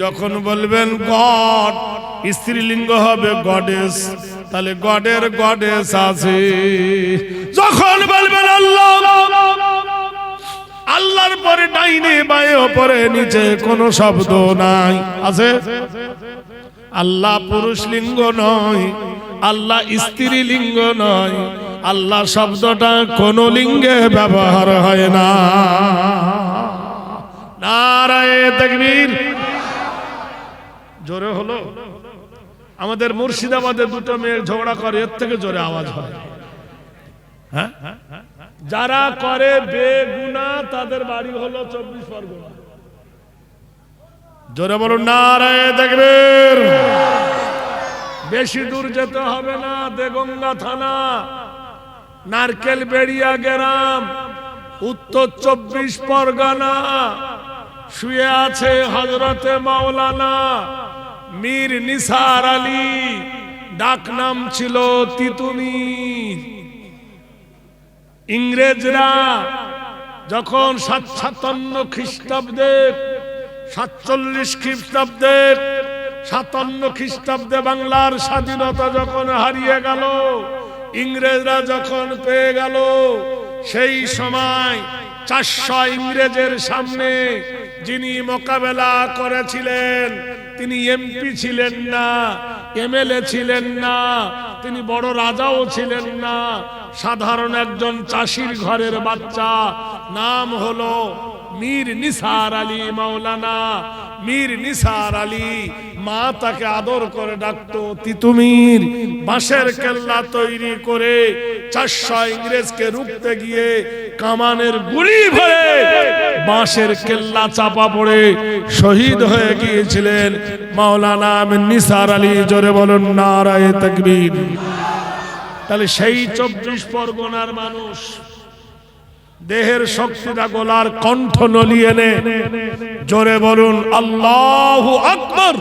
যখন বলবেন গড, স্ত্রীলিঙ্গ হবে গডেস, তাহলে গডের গডেস আছে। যখন বলবেন আল্লাহ, আল্লাহর পরে ডাইনে বায়ে ওপরে নিচে কোনো শব্দ নাই, আছে? আল্লাহ পুরুষ লিঙ্গ নয়, আল্লাহ স্ত্রী লিঙ্গ নয়, আল্লাহ শব্দটা কোন লিঙ্গে ব্যবহার হয় না। নারায়ে তাকবীর। জোরে হলো? আমাদের মুর্শিদাবাদে দুটো মেয়ে ঝগড়া করে, এর থেকে জোরে আওয়াজ হয়। হ্যাঁ, যারা করে বেগুনা তাদের বাড়ি হলো 24 পরগনা। জোরে বলুন নারায়ে তাকবীর। বেশি দূর যেতে হবে না, দেগঙ্গা থানা, নারকেল বেড়িয়া গ্রাম, উত্তর 24 পরগনা। শুয়ে আছে হযরতে মাওলানা মীর নিসার আলী, ডাক নাম ছিল তিতুমির। ইংরেজরা যখন 57 খ্রিস্টাব্দে, 47 খ্রিস্টাব্দে, 57 খ্রিস্টাব্দে বাংলার স্বাধীনতা যখন হারিয়ে গেল, ইংরেজরা যখন পেয়ে গেল, সেই সময় 400 ইংরেজের সামনে যিনি মোকাবেলা করেছিলেন, তিনি এমপি ছিলেন না, এমএলএ ছিলেন না, তিনি বড় রাজাও ছিলেন না, সাধারণ একজন চাষির ঘরের বাচ্চা। নাম হলো মীর নিসার আলী মাওলানা। মীর নিসার আলী, মা তাকে আদর করে ডাকতো তিতুমির। বাঁশের কেল্লা তৈরি করে 400 ইংরেজকে রুখতে গিয়ে কামানের গুলি ভরে বাঁশের কেল্লা চাপা পড়ে শহীদ হয়ে গিয়েছিলেন মাওলানা মীর নিসার আলী। জোরে বলুন নারায়ে তাকবীর। তাহলে সেই 24 পরগনার মানুষ দেহের শক্তিটা গোলার কণ্ঠ নলিয়ে নে, জোরে বলুন আল্লাহু আকবার।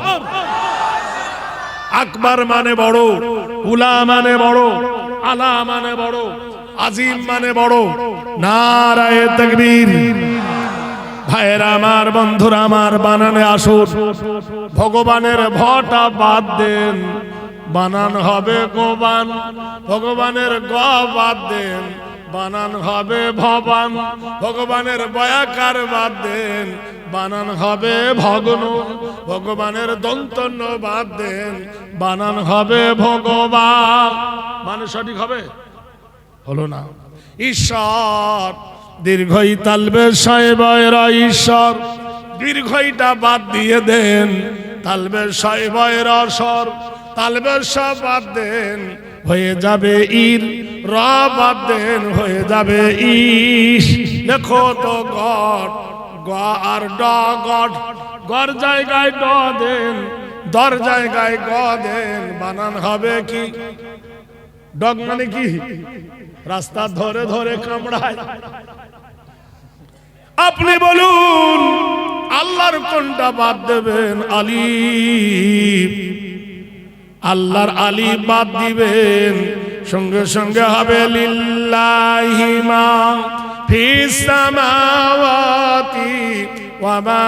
আকবার মানে বড়, উলা মানে বড়, আলা মানে বড়, আজিম মানে বড়। নারায়ে তাকবীর। ভাইরা আমার, বন্ধুরা আমার, বানানে আসুন। ভগবানের ভটা বাদ দেন, বানান হবে গোবান। ভগবানের গ বাদ দেন, বানান হবে ভবান। ভগবানের বয়াকার বাদ দেন, বানান হবে ভগ্ন। ভগবানের দন্তন্য বাদ দেন, বানান হবে ভগবান। মানে সঠিক হবে? হলো না। ঈশ্বর দীর্ঘই তালবে শয়বয়ের ঈশ্বর, দীর্ঘইটা বাদ দিয়ে দেন, তালবে শয়বয়ের অসর, তালবে সব বাদ দেন, হয়ে যাবে ইর। র বাদ দেন, হয়ে যাবে ইশ। লেখো তো গড, গ আর ড, গড, গড় জায়গায় ড দেন, দর জায়গায় গ দেন, বানান হবে কি? ডগ মানে কি? রাস্তা ধরে ধরে কামড়ায়। আপনি বলুন আল্লাহর কোনটা বাদ দেবেন? আলিফ, আল্লাহর আলিফ বাদ দিবেন, সঙ্গে সঙ্গে হবে লিল্লাহি মা ফিস সামাওয়াতি ওয়া মা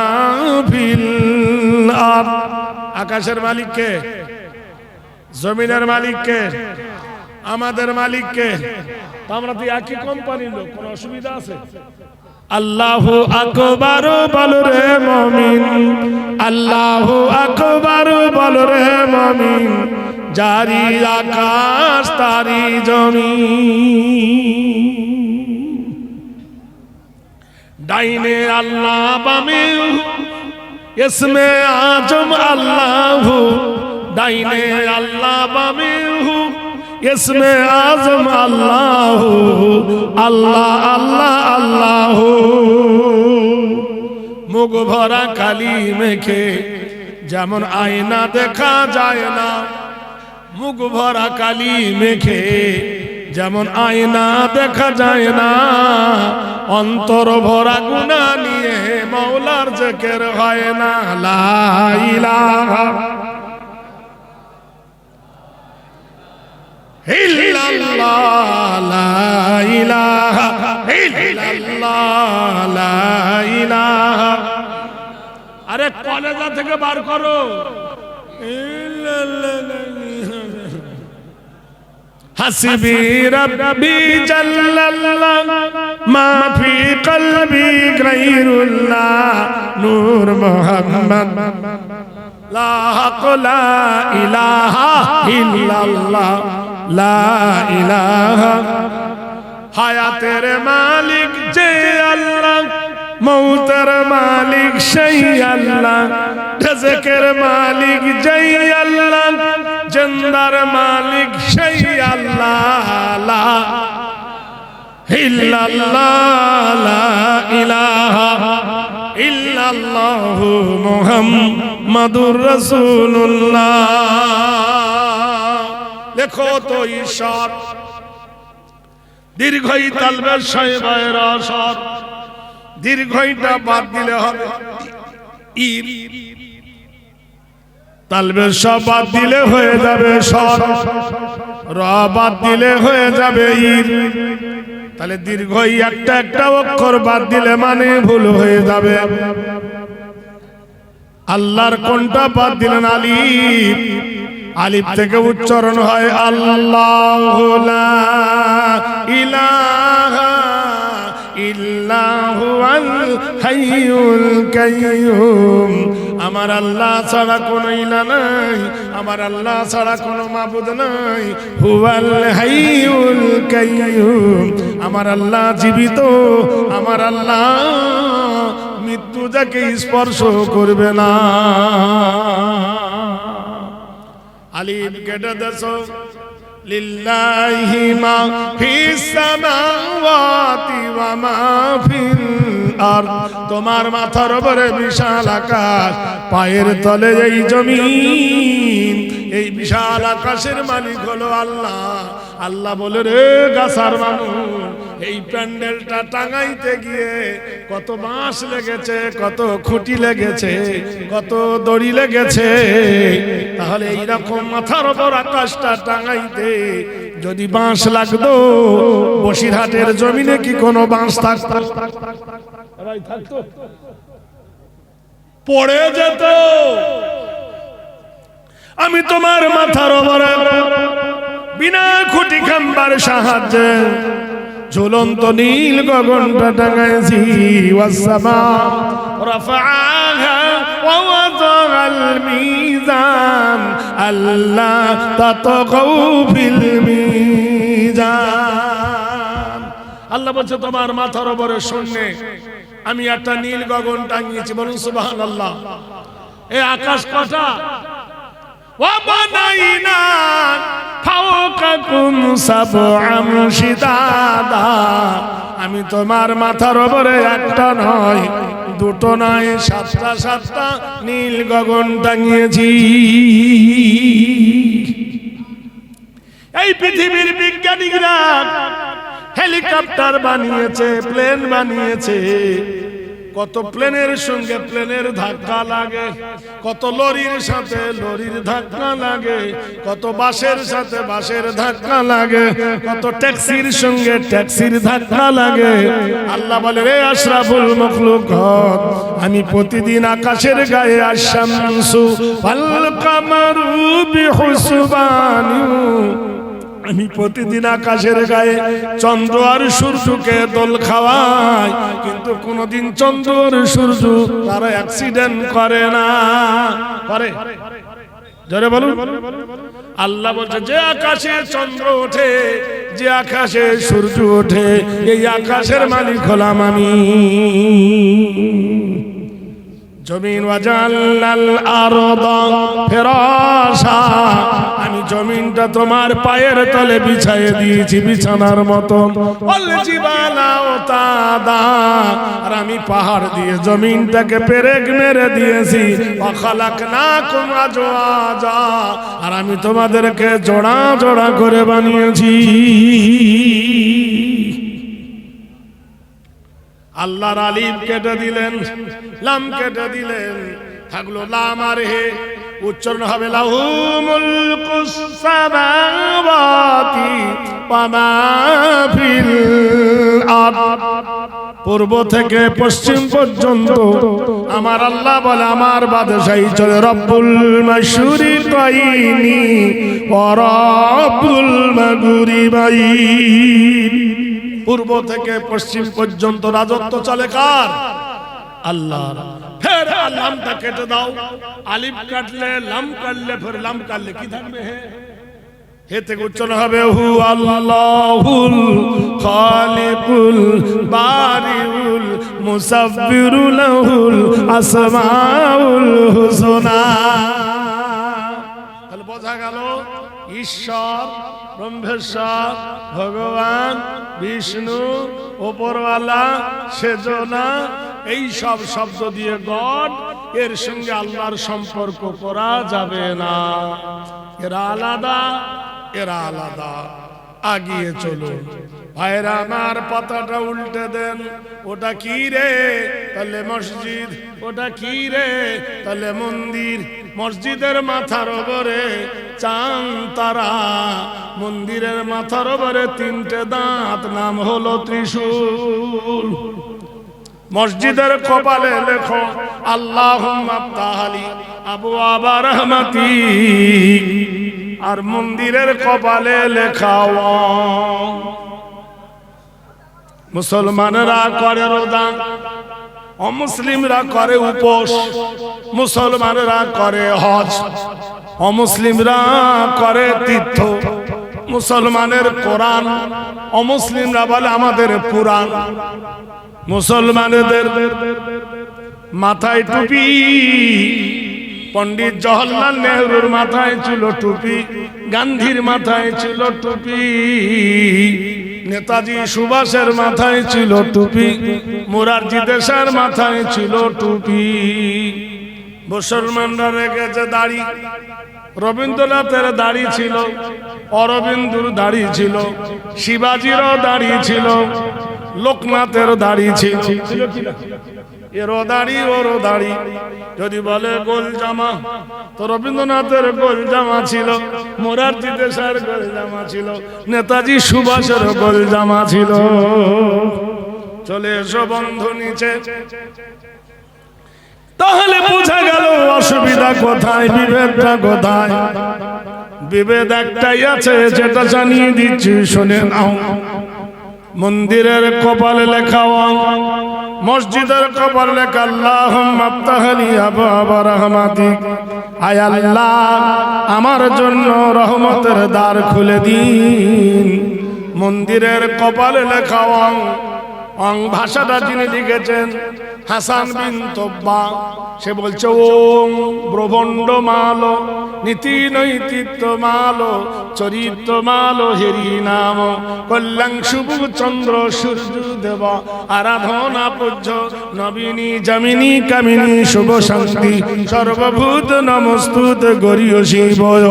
ফিল আরদ। আকাশের মালিক কে? জমিনের মালিক কে? আমাদের মালিক কে? আমরা তো একই কোম্পানির লোক, কোনো অসুবিধা আছে? আল্লাহু আকবার বল রে মুমিন, আল্লাহু আকবার বল রে মুমিন, জারি আকাশ তারি জমিন। ডাইনে আল্লাহ বামে ইসমে আজম আল্লাহু, ডাইনে আল্লাহ বামে ইসমে আজম আল্লাহু, আল্লাহ আল্লাহ আল্লাহু। মুখ ভরা কালি মেখে যেমন আয়না দেখা যায় না, মুখ ভরা কালি মেখে যেমন আয়না দেখা যায় না, অন্তর ভরা গুনাহ নিয়ে মাওলার জিকির হয় না। লা ইলাহা ইল্লাল্লাহ, লা ইলাহা ইল্লাল্লাহ, লা ইলাহা। আরে কলেজা থেকে বার করো। হাসবি রাব্বি জাল্লাল্লাহ মা ফি কলবি গায়রুল্লাহ, নূর মুহাম্মদ লা ইলাহা ইল্লাল্লাহ, লা ইলাহা। হায়াতের মালিক যে আল্লাহ, মৌতের মালিক সেই আল্লাহ, রিজকের মালিক যেই আল্লাহ, জিন্দার মালিক সেই আল্লাহ। লা ইল্লাল্লাহ, লা ইলাহা ইল্লাল্লাহু মুহাম্মাদুর রাসূলুল্লাহ। লেখো তো ঈশ্বর, দীর্ঘই তালবের শয়বায়ের আসর, দীর্ঘইটা বাদ দিলে হবে ইর, তালবের সব বাদ দিলে হয়ে যাবে সর, র বাদ দিলে হয়ে যাবে ইর। তাহলে দীর্ঘই একটা একটা অক্ষর বাদ দিলে মানে ভুল হয়ে যাবে। আল্লাহর কোনটা বাদ দিলেন? আলিফ, আলিফ থেকে উচ্চারণ হয় আল্লাহু লা ইলাহা ইল্লা হুয়াল হাইয়ুল কাইয়্যুম। আমার আল্লাহ ছাড়া কোনো ইলাহ নাই, আমার আল্লাহ ছাড়া কোনো মাবুদ নাই। হুয়াল হাইয়ুল কাইয়্যুম, আমার আল্লাহ জীবিত, আমার আল্লাহ মৃত্যু যাকে স্পর্শ করবে না। আলিফ কেটে দেছো, লিল্লাহি মা ফিস সামাওয়াতি ওয়া মা ফিল আরদ। তোমার মাথার উপরে বিশাল আকাশ, পায়ের তলে এই জমিন। এই বিশাল আকাশের মালিক হলো আল্লাহ। আল্লাহ বলে রে গাছার মানুষ, এই প্যান্ডেলটা টাঙাইতে গিয়ে কত বাঁশ লেগেছে, কত খুঁটি লেগেছে, কত দড়ি লেগেছে। তাহলে এইরকম মাথার উপর আকাশটা টাঙাইতে যদি বাঁশ লাগতো, বসিরহাটের জমিনে কি কোনো বাঁশ থাকতো? পড়ে যেত। আমি তোমার মাথার উপরে বিনা খুঁটি খাম্বার সাহায্যে ঝুলন্ত নীল গগনটা টাঙাইছি। ওয়াসসামা রাফাআহা ওয়া ওয়াদাআল মিজান আল্লা তাতগাউ ফিল মিজান। আল্লাহ বলছে তোমার মাথার উপরে শূন্যে আমি একটা নীল গগন টাঙিয়েছি। বলুন সুবহানাল্লাহ। এই আকাশ কটা? ওয়া বানাইনা ফাওকাকুম সাবআম শিদাদা, আমি তোমার মাথার উপরে একটা নয় দুটো নয় সাতটা সাতটা নীল গগন টাঙিয়েছি। এই পৃথিবীর বিজ্ঞানীরা হেলিকপ্টার বানিয়েছে, প্লেন বানিয়েছে, কত প্লেনের সঙ্গে প্লেনের ধাক্কা লাগে, কত লরির সাথে লরির ধাক্কা লাগে, কত বাসের সাথে বাসের ধাক্কা লাগে, কত ট্যাক্সির সঙ্গে ট্যাক্সির ধাক্কা লাগে। আল্লাহ বলে, রে আশরাফুল মাখলুকাত, আমি প্রতিদিন আকাশের গায়ে আশ-শামসু ওয়াল কামারু বিহুসবানি, আমি প্রতিদিন আকাশের গায়ে চন্দ্র আর সূর্যকে দোল খাওয়াই, কিন্তু কোনদিন চন্দ্র আর সূর্য তারা অ্যাক্সিডেন্ট করে না। করে জোরে বলুন। আল্লাহ বলছে, যে আকাশে চন্দ্র ওঠে, যে আকাশে সূর্য ওঠে, এই আকাশের মালিক হলাম আমি। জমিন ওয়াজাল্লাল আরদা ফিরাশা, আমি জমিনটা তোমার পায়ের তলে বিছায়ে দিয়েছি বিছানার মতো। ওয়াল জিবালা ওতাদা, আর আমি পাহাড় দিয়ে জমিনটাকে পেরেক মেরে দিয়েছি। ওয়া খালাকনাকুম আজওয়াজা, আর আমি তোমাদেরকে জোড়া জোড়া করে বানিয়েছি। আল্লাহর আলিফ কেটে দিলেন, লাম কেটে দিলেন, থাকলো লাম আর হে, উচ্চারণ হবে লাহু মুলকুস সামাওয়াতি ওয়া মা ফিল আরদ। পূর্ব থেকে পশ্চিম পর্যন্ত আমার আল্লাহ বলে, আমার বাদশাহী চলে। রব্বুল মাশরিকাইনি ওয়া রব্বুল মাগরিবাইন, পূর্ব থেকে পশ্চিম পর্যন্ত রাজত্ব চলে কার? আল্লাহর। ফের লামটা কেটে দাও, আলিফ কাটলে লাম কাটলে ফের লাম কাটলে কি থাকবে? হে থেকে উচ্চারণ হবে হু আল্লাহুল খালিকুল বারিউল মুসাব্বিরু লাহুল আসমাউল হুসনা। তাহলে বোঝা গেল ঈশ্বর, ব্রহ্মেশ্বর, ভগবান, বিষ্ণু, ওপরওয়ালা, সেজনা, এই সব শব্দ দিয়ে গড, এর সঙ্গে আল্লাহর সম্পর্ক করা যাবে না। এরা আলাদা, এরা আলাদা। আগিয়ে চলো ভাইরা আমার, পাতাটা উল্টে দেন। ওটা কি রে? তাহলে মসজিদ। ওটা কি রে? তাহলে মন্দির। মসজিদের মাথার উপরে চাঁদ তারা, মন্দিরের মাথার উপরে তিনটে দাঁত, নাম হলো ত্রিশূল। মসজিদের কপালে লেখো আল্লাহুম্মা আফতাহলি আবওয়াবা রাহমাতি, আর মন্দিরের কপালে লেখাও। মুসলমানরা করে রোজা, অমুসলিমরা করে উপোস। মুসলমানরা করে হজ, অমুসলিমরা করে তীর্থ। মুসলমানের কোরআন, অমুসলিমরা বলে আমাদের পুরাণ। মুসলমানদের মাথায় টুপি, পণ্ডিত জওহরলাল নেহরুর মাথায় ছিল টুপি, গান্ধীর মাথায় ছিল টুপি, নেতাজি সুভাষের মাথায় ছিল টুপি, মোরারজি দেশাইয়ের মাথায় ছিল টুপি। মুসলমানরা রেখেছে দাড়ি। রবীন্দ্রনাথের দাড়ি ছিল, অরবিন্দুর দাড়ি ছিল, শিবাজিরও দাড়ি ছিল, লোকনাথের দাড়ি ছিল। এরও দাড়ি ওরও দাড়ি। যদি বলে গোল জামা, তো রবীন্দ্রনাথের গোল জামা ছিল, মোরারজি দেশাইয়ের গোল জামা ছিল, নেতাজি সুভাষের গোল জামা ছিল। চলে এসো বন্ধু নিচে। তাহলে বোঝা গেল অসুবিধা কোথায়, বিভেদটা কোথায়। বিভেদ একটাই আছে, যেটা জানিয়ে দিচ্ছি, শুনে নাও। মন্দিরের কপালে লেখা, মসজিদের কপালে লেখা আল্লাহুম্মা আফতাহলি আবওয়াবা রাহমাতিক, আয় আল্লাহ আমার জন্য রহমতের দ্বার খুলে দিন। মন্দিরের কপালে লেখা অং ভাষাটা যিনি লিখেছেন হাসান বিন তোব্বা, সে বলছে ওম ব্রহ্মণ্ড মাল নীতি নৈতিত্ব মালো চরিত্র মালো হেরি নাম কল্যাণ শুভ চন্দ্র সূর্য দেব আরাধনা পূজ্য নবীনী জমিনী কামিনী শুভ শান্তি সর্বভূত নমস্তুত গরিয় শিবয়।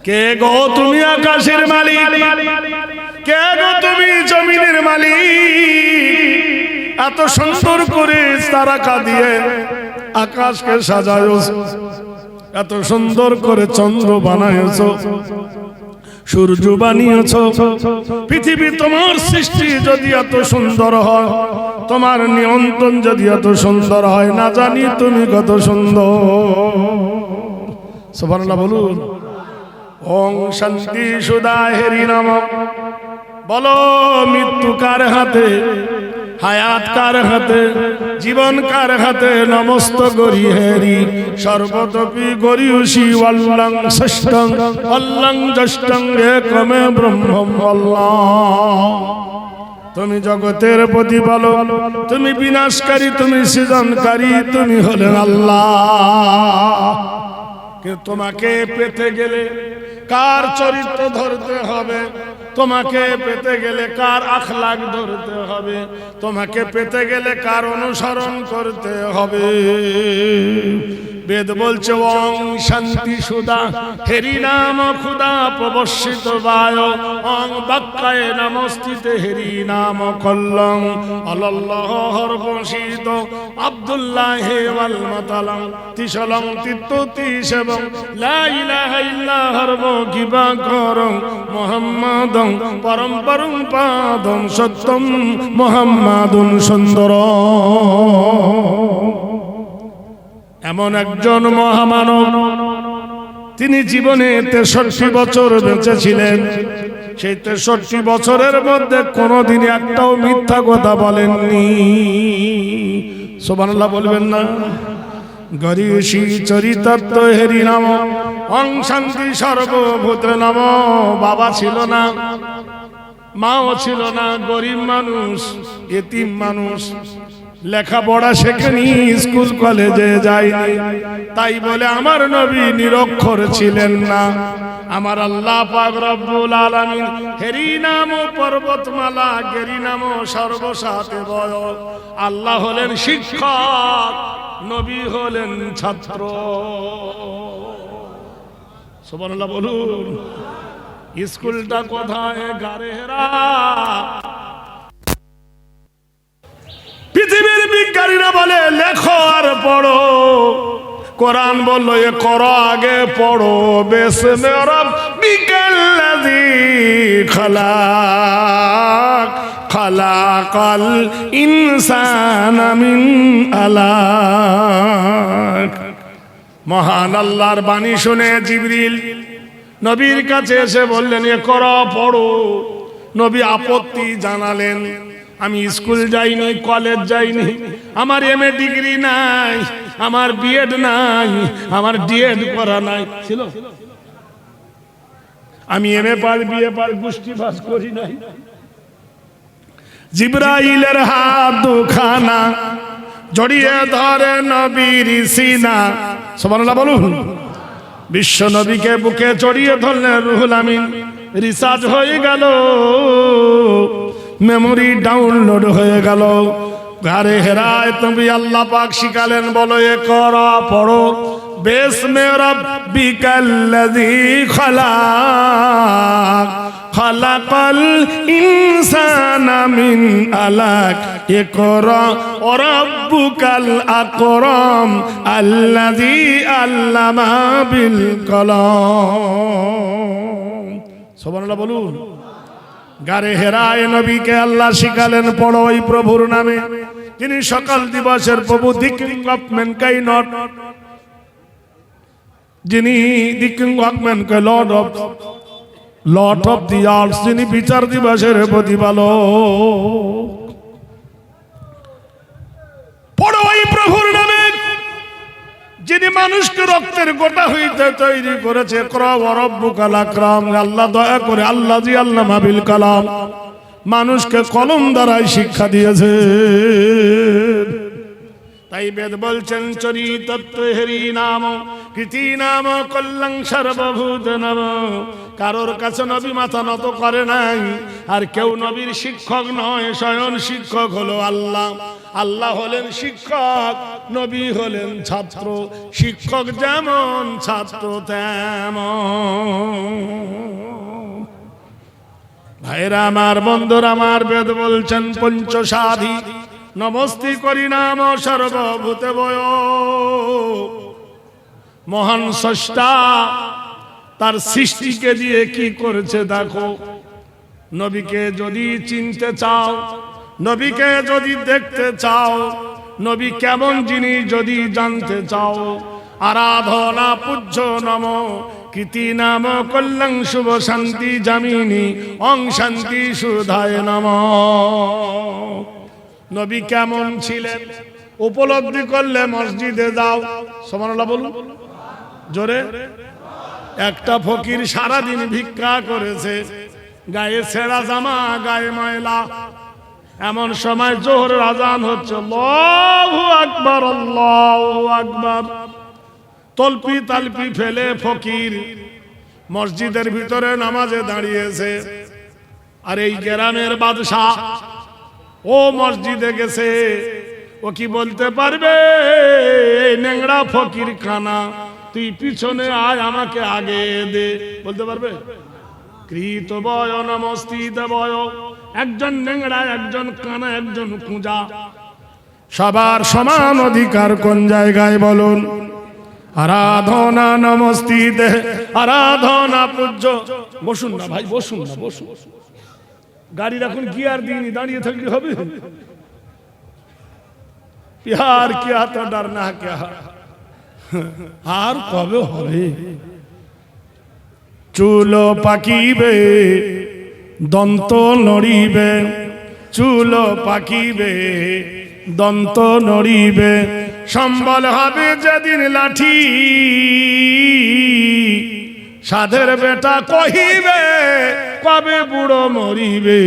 কে গো তুমি আকাশের মালিক, কে গো তুমি জমিনের মালিক, এত সুন্দর করে তারকা দিয়ে আকাশকে সাজায়ছ, এত সুন্দর করে চন্দ্র বানায়ছ, সূর্য বানিয়েছ। পৃথিবী তোমার সৃষ্টি যদি এত সুন্দর হয়, তোমার নিয়ন্ত্রণ যদি এত সুন্দর হয়, না জানি তুমি কত সুন্দর। সুবহানাল্লাহ বলুন। ওং শান্তি সুধা হেরি নাম। বলো মৃত্যু কার হাতে, হায়াত কার হাতে, জীবন কার হাতে, নমস্ত গরি হেরি সর্বতপি গরিয়সি অল্লং ষষ্ঠং অল্লং জ্যেষ্ঠং একমে ব্রহ্মম আল্লাহ। তুমি জগতের প্রতিপালক, তুমি বিনাশকারী, তুমি সৃজনকারী, তুমি হলেন আল্লাহ। তোমাকে পেতে গেলে কার চরিত্র ধরতে হবে, তোমাকে পেতে গেলে কার আখলাক ধরতে হবে, তোমাকে পেতে গেলে কার অনুসরণ করতে হবে। বেদ বলছে ওং শান্তি সুধা হেরি নাম খুদা প্রবর্ষিত বায় অং বাক্কায় নমস্তিতে হেরি নাম কল্লং আল্লাহ হরবশিত আব্দুল্লাহ ওয়াল মাতালাং তিসলং তিত্তুতিস এবং লা ইলাহা ইল্লা হরব কিবা করং মুহাম্মাদং পরম পরম পাদং সত্যম মুহাম্মাদুন সুন্দর। এমন একজন মহামানব, তিনি জীবনে 63 বছর বেঁচে ছিলেন। সেই 63 বছরের মধ্যে কোনোদিন একটাও মিথ্যা কথা বলেননি। সুবহানাল্লাহ বলবেন না? গরিয়সী চরিতার্থ হেরি নাম অং শান্তি সর্বভূতে নম। বাবা ছিল না, মাও ছিল না, গরিব মানুষ, এতিম মানুষ, লেখাপড়া শেখেনি, স্কুল কলেজে যায়নি। তাই বলে আমার নবী নিরক্ষর ছিলেন না। আমার আল্লাহ পাক রব্বুল আলামিন হেরি নাম পর্বতমালা, গেরি নাম সর্বসাতে বয়। আল্লাহ হলেন শিক্ষক, নবী হলেন ছাত্র। সুবহানাল্লাহ বলুন। স্কুলটা কোথায়? গারেহেরা। পৃথিবীর বিজ্ঞানীরা বলে লেখো আর পড়ো, কোরআন বলল এ করো আগে পড়ো। বিসমি রাব্বিকাল্লাযী খালাক খালাকাল ইনসানা মিন আলাক। মহান আল্লাহর বাণী শুনে জিবরিল নবীর কাছে এসে বললেন এ করো পড়ো। নবী আপত্তি জানালেন, আমি স্কুল যাইনি, কলেজ যাইনি, আমার এমএ ডিগ্রি নাই, আমার বিএড নাই, আমার ডিএড করা নাই ছিল, আমি এমএ পার বিএ পার গোষ্ঠী পাস করি নাই। জিবরাইলের হাত দুখানা জড়িয়ে ধরে নবীর সিনা। সুবহানাল্লাহ বলুন। বিশ্ব নবীকে বুকে জড়িয়ে ধরলেন রুহুল আমিন। রিসার্চ হয়ে গেল, মেমোরি ডাউনলোড হয়ে গেল। ঘরে হেরায় তুমি আল্লাহ পাক শিখালেন, বলো এ করো পড়ো। বিসমি রাব্বিকাল্লাযী খালাক খালাকাল ইনসানা মিন আলাক ইকরা ওয়া রাব্বুকাল আকরাম আল্লাযী আল্লামা বিল কলম। সুবহানাল্লাহ বলুন। গারে হেরায় নবীকে আল্লাহ শিখালেন পড়ো ওই প্রভুর নামে, যিনি সকাল দিবসের প্রভু, দি কিং অফ ম্যানকাইন্ড, যিনি the king of mankind, lord of the earth, যিনি বিচার দিবসের প্রতিপালক। পড়ো ওই প্রভুর নামে, যিনি মানুষকে রক্তের গোটা হইতে তৈরি করেছে। রব্বুকাল আকরাম, আল্লাহ দয়া করে আল্লাযী আল্লামা বিল কালাম, মানুষকে কলম দ্বারাই শিক্ষা দিয়েছে। তাই বেদ বলছেন চরিতত্ব হেরি নাম কৃতি নাম কল্যাণ সর্বভূত নব। কারোর কাছে নবী মাথা নত করে নাই, আর কেউ নবীর শিক্ষক নয়, স্বয়ং শিক্ষক হলো আল্লাহ। আল্লাহ হলেন শিক্ষক, নবী হলেন ছাত্র। শিক্ষক যেমন ছাত্র তেমন। ভাইরা আমার, বন্ধুরা আমার, বেদ বলছেন পঞ্চসাধি নমস্তি করি নাম সর্বভূতে বয়। মহান স্রষ্টা তার সৃষ্টিকে দিয়ে কি করেছে দেখো। নবীকে যদি চিনতে চাও, নবীকে যদি দেখতে চাও, নবী কেমন জিনিস যদি জানতে চাও, আরাধনা পূজ্য নম কৃতি নাম কল্যাণ শুভ শান্তি জামিনী অং শান্তি সুধায় নম। নবী কেমন ছিলেন উপলব্ধি করলে মসজিদে যাও। সুবহানাল্লাহ বলুন জোরে। একটা ফকির সারাদিন ভিক্ষা করেছে, গায়ে ছেঁড়া জামা, গায়ে ময়লা। এমন সময় জোহরের আজান হচ্ছে, আল্লাহু আকবার, আল্লাহু আকবার। তলপি তালপি ফেলে ফকির মসজিদের ভিতরে নামাজে দাঁড়িয়েছে। আর এই গ্রামের বাদশা ও মসজিদে গেছে। ও কি বলতে পারবে, নেংড়া ফকির খানা, তুই পিছনে আয়, আমাকে আগে দে? বলতে পারবে? কৃত বয় নমস্তিত বয়, একজন নেংড়া, একজন কানা, একজন কুঁজা, সবার সমান অধিকার কোন জায়গায় বলুন? আরাধনা নমস্তিতে, আরাধনা পূজ্য। বসুন না ভাই, বসুন না, বসুন। গাড়ির এখন গিয়ার দিইনি, দাঁড়িয়ে থাকলে হবে? প্যার কিয়া তো ডরনা কিয়া, আর কবে হবে? চুল পাকিবে, দন্ত নড়িবে, চুল পাকিবে, দন্ত নড়িবে, সম্বল হবে যেদিন লাঠি। সাধের বেটা কহিবে, কবে বুড়ো মরিবে,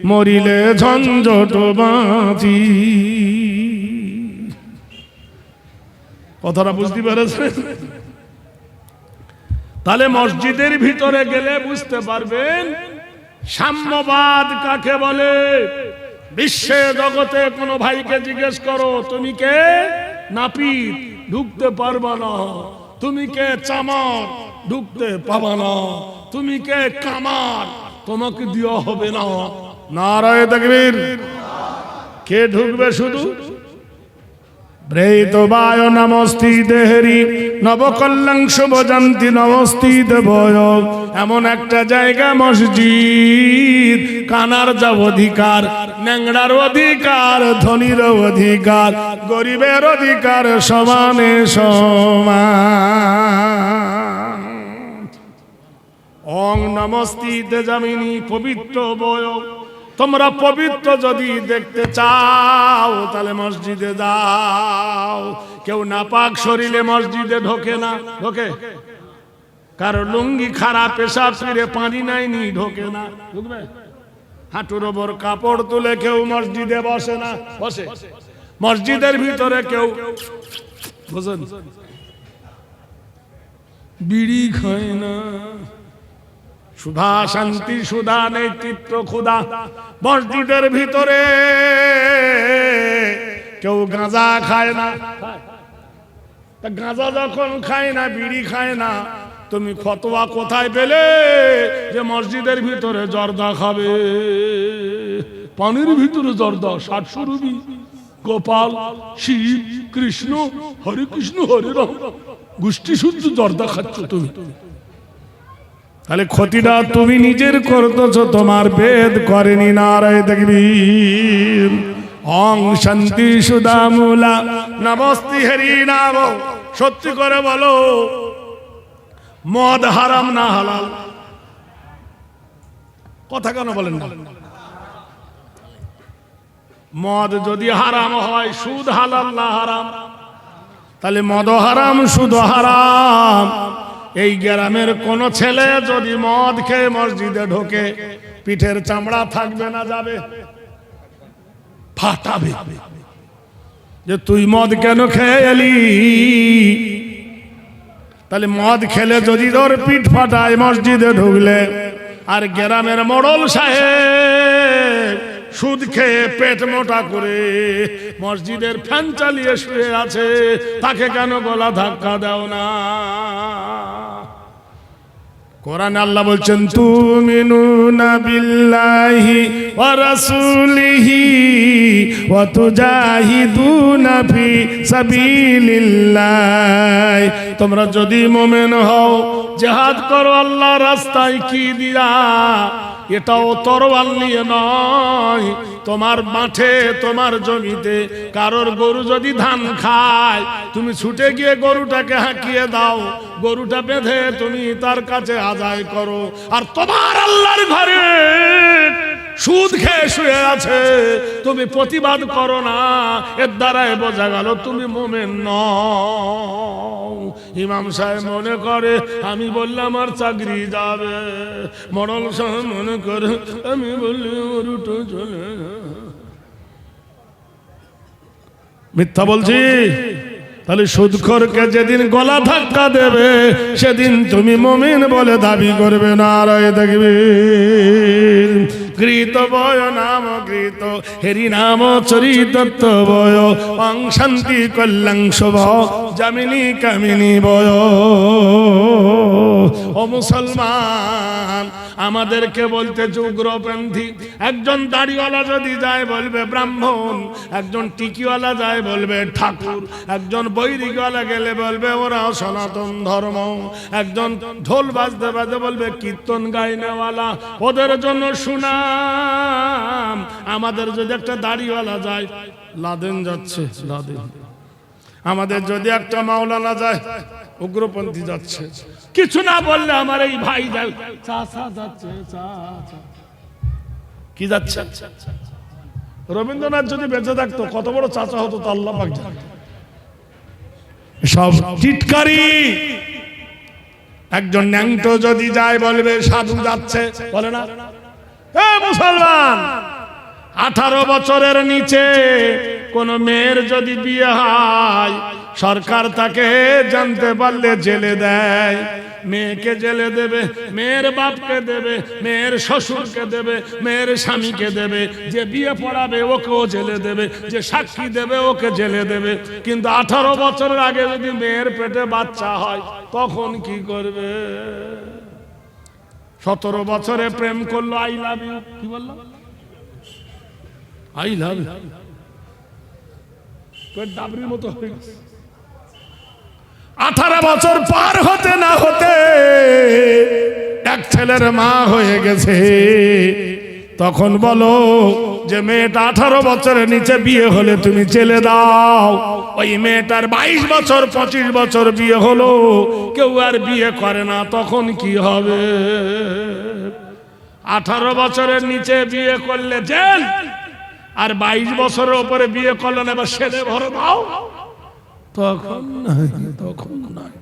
মরিলে ঝঞ্ঝট বাঁচি। কথাটা বুঝতে পেরেছেন? তাহলে মসজিদের ভিতরে গেলে বুঝতে পারবেন সাম্যবাদ কাকে বলে। বিশ্বে জগতে কোন ভাইকে জিজ্ঞেস করো, তুমি কে? নাপিত, ঢুকতে পারবা না। তুমি কে? চামার, ঢুকতে পাবা না। তুমি কে? কামার, তোমাকে দেওয়া হবে না। নারায়ে তাকবীর। কে ঢুকবে শুধু? ব্রেত বায় নমস্তি দেহরি নবকল্যাণ শুভ জয়ন্তী নমস্তি দেবয়। এমন একটা জায়গা মসজিদ, কানার যা অধিকার, ন্যাংড়ার অধিকার, ধনীর অধিকার, গরিবের অধিকার সমানে সমান। ওং নমস্তিতে জামিনী পবিত্র বয়। তোমরা পবিত্র যদি দেখতে চাও তাহলে মসজিদে যাও। কেউ নাপাক শরীরে মসজিদে ঢোকে না। ঢোকে? কারো লুঙ্গি খারাপ, পেশাব ফিরে পানি নাইনি, ঢোকে না। ঢুকবে? হাঁটুর ওপর কাপড় তুলে কেউ মসজিদে বসে না। বসে? মসজিদের ভিতরে কেউ বুঝেন বিড়ি খায় না। সুধা শান্তি, সুধা নেতৃত্ব, ক্ষুধা। মসজিদের ভিতরে কেউ গাঁজা খায় না। গাঁজা যখন খায় না, বিড়ি খায় না, তুমি ফতোয়া কোথায় পেলে যে মসজিদের ভিতরে জর্দা খাবে? পানির ভিতরে জর্দা, 700 রুপি। গোপাল, শিব, কৃষ্ণ, হরে কৃষ্ণ হরে রাম, গোষ্ঠী শুদ্ধ জর্দা খাচ্ছ তুমি। তাহলে ক্ষতিটা তুমি নিজের করতেছ, তোমার বেদ করেনি। নারায়ে তাকবীর। ওং শান্তি সুধামূলা নমস্তি হরি নাম। সত্যি করে বলো, মদ হারাম না হালাল? কথা কেন বলেন না? মদ যদি হারাম হয়, সুদ হালাল না হারাম? তাহলে মদ হারাম, সুদ হারাম। এই গ্রামের কোন ছেলে যদি মদ খেয়ে মসজিদে ঢোকে, পিঠের চামড়া থাকবে না যাবে? ফাটাবে। যে তুই মদ কেন খেয়ে এলি? তাহলে মদ খেলে যদি তোর পিঠ ফাটায় মসজিদে ঢুকলে, আর গ্রামের মোড়ল সাহেব সুদ খেয়ে পেট মোটা করে মসজিদের ফ্যান চালিয়ে শুয়ে আছে, তাকে কেন গলা ধাক্কা দাও না? কোরআনে আল্লাহ বলছেন, তুমিনুনা বিল্লাহি ওয়া রাসূলিহি ওয়া তুজাহিদুনা ফি সাবিলিল্লাহ। তোমরা যদি মুমিন হও, জিহাদ করো আল্লাহর রাস্তায়। কি দিয়া? এটাও তরোয়াল নিয়ে নয়, তোমার মাঠে তোমার জমিতে কারোর গরু যদি ধান খায়, তুমি ছুটে গিয়ে গরুটাকে হাঁকিয়ে দাও, গরুটা বেঁধে তুমি তার কাছে আদায় করো। আর তোমার আল্লাহর ঘরে সুদ খেয়ে শুয়ে আছে, তুমি প্রতিবাদ করো না, এর দ্বারাই বোঝা গেল তুমি মুমিন নও। ইমাম সাহেব মনে করে আমি বললাম আমার চাকরি যাবে, মোড়ল সাহেব মনে করে আমি বললে গরুটা চলে না। মিথ্যা বলছি? তাহলে সুদখোরকে যেদিন গলা ধাক্কা দেবে, সেদিন তুমি মুমিন বলে দাবি করবে না। আর দেখবে কৃত বয় নাম কৃত হেরি নাম চরিতত্ব বয় অং শান্তি কল্যাণ শুভ জামিনী কামিনী বয়। ও মুসলমান, আমাদেরকে বলতে উগ্রপন্থী। একজন দাড়িওয়ালা যদি যায় বলবে ব্রাহ্মণ, একজন টিকিওয়ালা যায় বলবে ঠাকুর, একজন বৈরিকওয়ালা গেলে বলবে ওরা সনাতন ধর্ম, একজন ঢোল বাজতে বাজতে বলবে কীর্তন গাইনেওয়ালা। ওদের জন্য সুনাম। আমাদের যদি একটা দাড়িওয়ালা যায়, লাদেন যাচ্ছে লাদেন। আমাদের যদি একটা মাওলানা যায়, উগ্রপন্থী যাচ্ছে। কিছু না বললে আমার এই ভাই যায়, চাচা যাচ্ছে, কি যাচ্ছে? রবীন্দ্রনাথ যদি বেঁচে থাকতো কত বড় চাচা হতো তা আল্লাহ পাক জানে। সব টিটকারি। একজন ন্যাংটো যদি যায় বলবে সাধু যাচ্ছে, বলে না? মুসলমান, 18 বছরের নিচে কোন মেয়ের যদি বিয়ে হয়, সরকার তাকে জানতে পারলে জেলে দেয়। মেয়েকে জেলে দেবে, মেয়ের বাপকে দেবে, মেয়ের শ্বশুরকে দেবে, মেয়ের স্বামীকে দেবে, যে বিয়ে পড়াবে ওকেও জেলে দেবে, যে সাক্ষী দেবে ওকে জেলে দেবে। কিন্তু 18 বছরের আগে যদি মেয়ের পেটে বাচ্চা হয়, তখন কি করবে? 17 বছরে প্রেম করলো, আই লাভ ইউ, কি বললো? I love you. ডাবরির মতো হয়ে গেছে। 18 বছর পার হতে না হতে এক ছেলের মা হয়ে গেছে। তখন বলো যে মেয়েটা 18 বছরের নিচে বিয়ে হলে তুমি ছেলে দাও। ওই মেয়েটার 22 বছর 25 বছর বিয়ে হলো, কেউ আর বিয়ে করে না, তখন কি হবে? 18 বছরের নিচে বিয়ে করলে জেল, আর 22 বছরের উপরে বিয়ে করলে না এবার ছেলে ভরে দাও, তখন নাই, তখন নাই।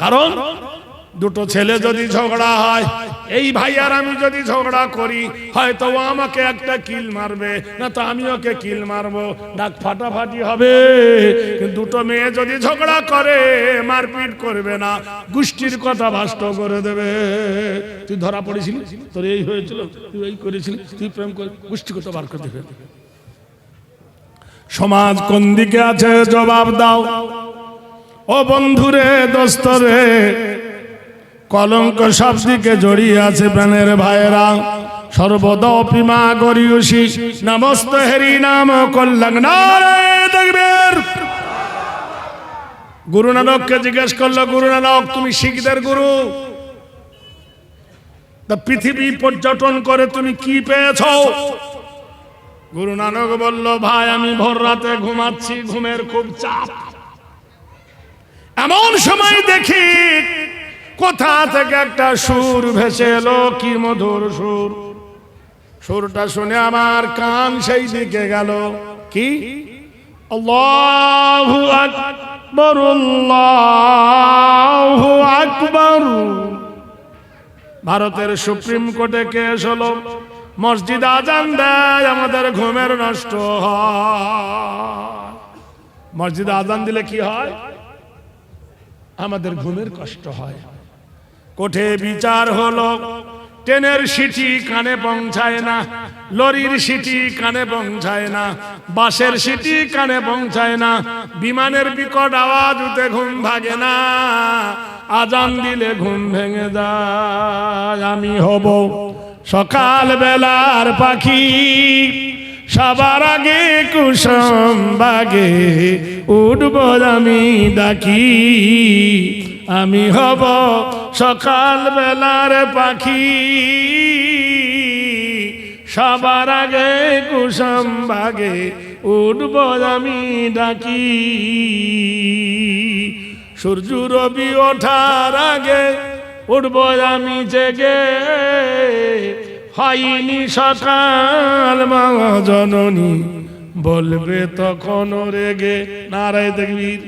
কারণ দুটো ছেলে যদি ঝগড়া হয়, এই ভাই আর আমি যদি ঝগড়া করি, হয়তো ও আমাকে একটা কিল মারবে, না তো আমি ওকে কিল মারবো, ডাক ফাটাফাটি হবে। কিন্তু দুটো মেয়ে যদি ঝগড়া করে, মারপিট করবে না, গোষ্ঠীর কথা ভাষ্ট করে দেবে। তুই ধরা পড়েছিলি, তোর এই হয়েছিল, তুই এই করেছিলি, তুই প্রেম করে, গোষ্ঠী কথা বার করে দেবে। সমাজ কোন দিকে আছে জবাব দাও। ও বন্ধুরে, দোস্তরে, কলঙ্ক সব দিকে জড়িয়ে আছে প্রাণের ভাইয়েরা। সর্বদা অপিমা গরিয়সী নমস্ত হেরি নাম কল্যাণ। দেখবেন গুরু নানককে জিজ্ঞেস করলো, গুরু নানক তুমি শিখদের গুরু, পৃথিবী পর্যটন করে তুমি কি পেয়েছ? গুরু নানক বলল, ভাই আমি ভোর রাতে ঘুমাচ্ছি, ঘুমের খুব চাপ, এমন সময় দেখি কোথা থেকে একটা সুর ভেসে এলো, কি মধুর সুর। সুরটা শুনে আমার কান সেই দিকে গেল। কি? আল্লাহু আকবার, আল্লাহু আকবার। ভারতের সুপ্রিম কোর্টে কেস হলো, মসজিদ আজান দেয়, আমাদের ঘুমের নষ্ট হয়। মসজিদে আজান দিলে কি হয়? আমাদের ঘুমের কষ্ট হয়। কোর্টে বিচার হলো, ট্রেনের সিটি কানে পৌঁছায় না, লরির সিটি কানে পৌঁছায় না, বাসের সিটি কানে পৌঁছায় না, বিমানের বিকট আওয়াজ উঠে ঘুম ভাগে না, আজান দিলে ঘুম ভেঙে যায়। আমি হব সকাল বেলার পাখি, সবার আগে কুসুম বাগে উঠব আমি ডাকি। আমি হব সকাল বেলার পাখি, সবার আগে কুসুম বাগে উঠব আমি ডাকি। সূর্য রবি ওঠার আগে উঠব আমি জেগে, হয়নি সকাল মা জননী বলবে তখন রেগে। নারায়ে তাকবীর,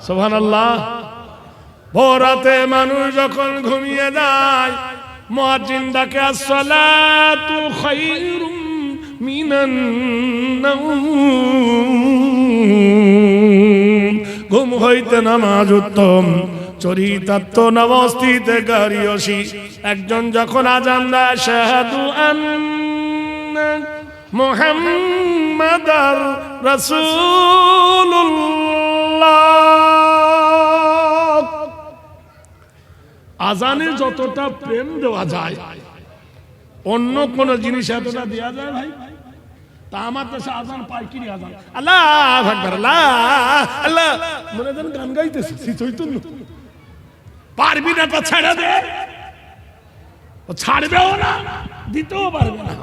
সুবহানাল্লাহ। ভোরাতে মানুষ যখন ঘুমিয়ে যায়, মুয়াজ্জিন ডাকে আসসালাতু খায়রুম মিনান নাওম। ঘুম হইতে নামাজ উত্তম, চরিতার্থ নবস্থিতে গারিয়সী। একজন যখন আজান দেয়, আশহাদু আন্না মুহাম্মাদার রাসূলুল্লাহ। আজানে যতটা প্রেম দেওয়া যায়, অন্য কোন জিনিস এতটা দেওয়া যায় ভাই? তা আমার দেশে আজান পাইকিরি আজান, আল্লাহু আকবার, আল্লাহ আল্লাহ, মনে যেন গান গাইতেছে। চৈতন্য পারবি না তো ছেড়ে দে, ও ছাড়বেও না, দিতেও পারবে না।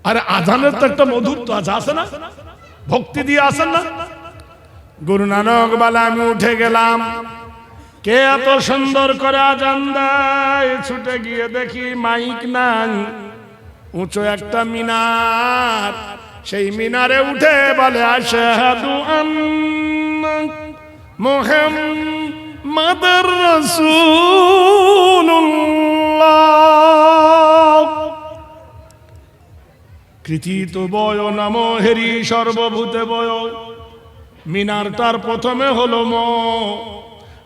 আরে আজানের তো একটা মধুত্ব আছে না, ভক্তি দিয়ে আসেন না। গুরু নানক বলে, আমি উঠে গেলাম, কে এত সুন্দর করে আজান দেয়? ছুটে গিয়ে দেখি মাইক নাই, উঁচু একটা মিনার, সেই মিনারে উঠে বলে আশহাদু আন্না মুহাম্মাদার রাসূলুল্লাহ। কৃতিত বয় নমো হেরি সর্বভূতে বয়। মিনারটার প্রথমে হলো ম,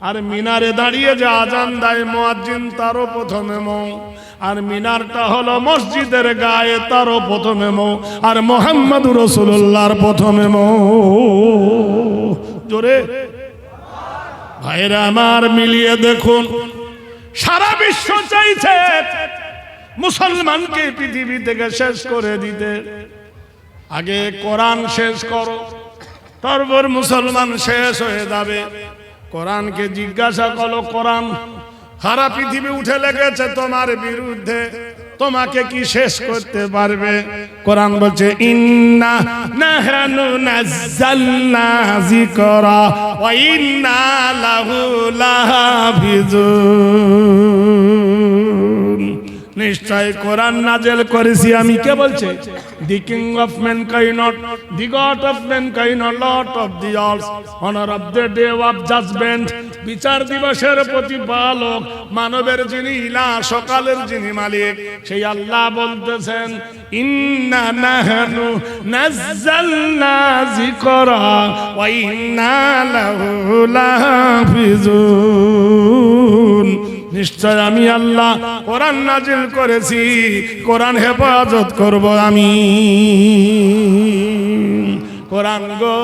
আর মিনারে দাঁড়িয়ে যে আজান দেয় মুয়াজ্জিন, তারও প্রথমে ম। আর মিনারটা হলো মসজিদের গায়ে, তারও প্রথমে ম। আর মুহাম্মাদুর রাসূলুল্লাহর প্রথমে ম। জোরে ভাইরা আমার, মিলিয়ে দেখুন, সারা বিশ্ব চাইছে মুসলমানকে পৃথিবী থেকে শেষ করে দিতে। আগে কোরআন শেষ করো, তারপর মুসলমান শেষ হয়ে যাবে। কোরআনকে জিজ্ঞাসা করো, কোরআন সারা পৃথিবী উঠে লেগেছে তোমার বিরুদ্ধে, তোমাকে কি শেষ করতে পারবে? কোরআন বলছে, ইন্না নাহনু নাযালনা যিকরা ওয়া ইন্না লাহু লাহাফিজুন। নিশ্চয় কোরআন নাজেল করেছি আমি। কে বলছে? The king of mankind, the God of mankind, lord of the earth, owner of the day of judgement. বিচার দিবসের প্রতিপালক, মানবের যিনি ইলাহ, সকালের যিনি মালিক, সেই আল্লাহ বলতেছেন, ইন্না নাহনু নাযালনা যিকরা ওয়া ইন্না লাহু লাহাফিজুন। নিশ্চয় আমি আল্লাহ কোরআন নাজিল করেছি, কোরআন হেফাজত করব আমি। কোরআন গো,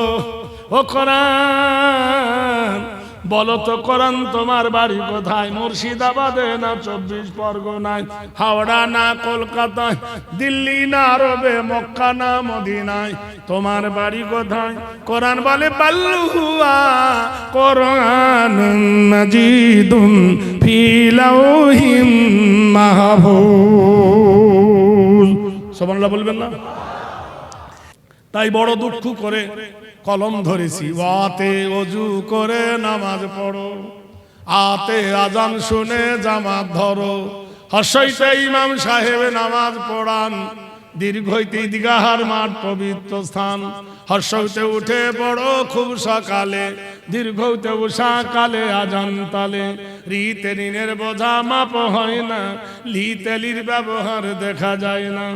ও কোরআন, বলো তো কোরআন তোমার বাড়ি কোথায়? মুর্শিদাবাদে না 24 পরগনায়, হাওড়া না কলকাতায়, দিল্লি না আরবে, মক্কা না মদিনায়, তোমার বাড়ি কোথায়? কোরআন বলে, বাল্লুয়া কোরআনুন মাজিদুন ফি লাউহিম মাহফুজ। সুবহানাল্লাহ বলবেন না? তাই বড় দুঃখ করে কলম ধরেছি, ওয়াতে ওযু করে নামাজ পড়ো, আতে আজান শুনে জামাত ধরো, হসইতে ইমাম সাহেব নামাজ পড়ান, দীর্ঘ হইতে ঈদগাহার মাঠ পবিত্র স্থান, হর্ষ হইতে উঠে বড় খুব সকালে, দীর্ঘ হইতে উষা কালে আজান তালে, রিতে ঋণের বোঝা মাপ হয় না, লিতে লির ব্যবহার দেখা যায় না,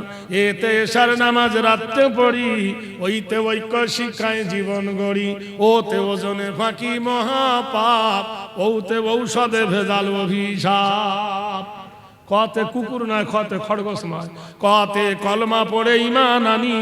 এতে এশার নামাজ রাত্রে পড়ি, ওইতে ঐক্য শিক্ষায় জীবন গড়ি, ওতে ওজনে ফাঁকি মহাপাপ, ওতে ঔষধে ভেজাল অভিশাপ। কতে কুকুর নয়, খতে খরগোশ নয়, কতে কলমা পড়ে ইমান আনি,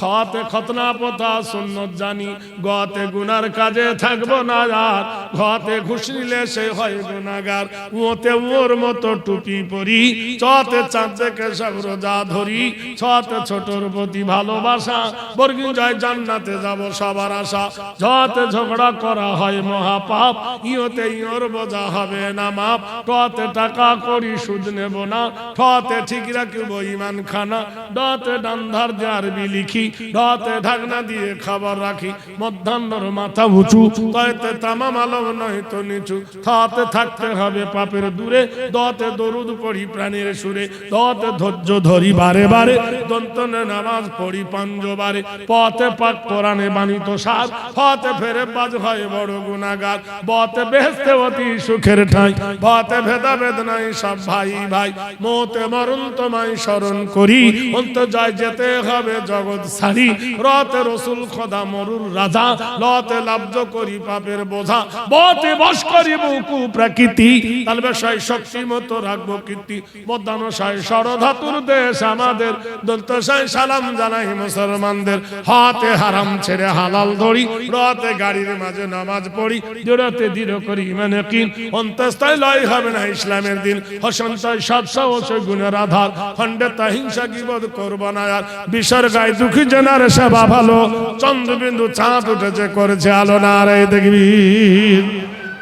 খতে খতনা পথা সুন্নত জানি, গতে গুনার কাজে থাকবো না আর, ঘতে ঘুষ নিলে সে হয় গুনাগার, ওতে ওর মতো টুপি পরি, চতে চাঁদ থেকে সব রোজা ধরি, ছতে ছোটর প্রতি ভালোবাসা, বর্গিন জয় জান্নাতে যাব সবার আশা, যতে ঝগড়া করা হয় মহাপাপ, ইয়তে ইয়র বোঝা হবে না মাপ, কতে টাকা করি সুদ নেব না, ঠতে ঠিক রাখবো ইমান খানা, ডতে ডান্ধার দেয়ার বিলিখি, ডতে ঢাকনা দিয়ে খাবার রাখি, মধ্যাহ্নর মাথা উঁচু, তয়তে তামাম আলম নয় তো নিচু, থতে থাকতে হবে পাপের দূরে, দতে দরুদ পড়ি প্রাণের সুরে, দতে ধৈর্য ধরি বারে বারে, দন্তনে নামাজ পড়ি পাঞ্জবারে, পথে পাক কোরআনে বাণিত সার, হতে ফেরে বাজ হয় বড় গুনাহগার, বতে বেহেশতে অতি সুখের ঠাঁই, বতে ভেদাভেদ নাই সব ভাই ভাই, মতে মরণ তোমায় স্মরণ করি, অন্ত যায় যেতে হবে জগৎ সারি, রতে রসুল খোদা মরুর রাজা, লতে লাব্জ করি পাপের বোঝা, বতে বশ করি বুকু প্রকৃতি, তালবেশায় শক্তি মতো রাখবো কীর্তি, মধ্যাহ্নশায় ষড়ধাতুর দেশ আমাদের, দন্তশায় সালাম জানাই মুসলমানদের, হাতে হারাম ছেড়ে হালাল ধরি, রতে গাড়ির মাঝে নামাজ পড়ি, জোড়াতে দৃঢ় করি মানে কিন, অন্তস্থায় লয় হবে না ইসলামের দিন, হসন্তয় সৎসা ও সে গুণের আধার, খণ্ডে তাহিংসা গীবত করব না আর, বিষর গায়ে দুঃখী জেনার সেবা ভালো, চন্দ্রবিন্দু চাঁদ উঠেছে করেছে আলো না রে দেখবি।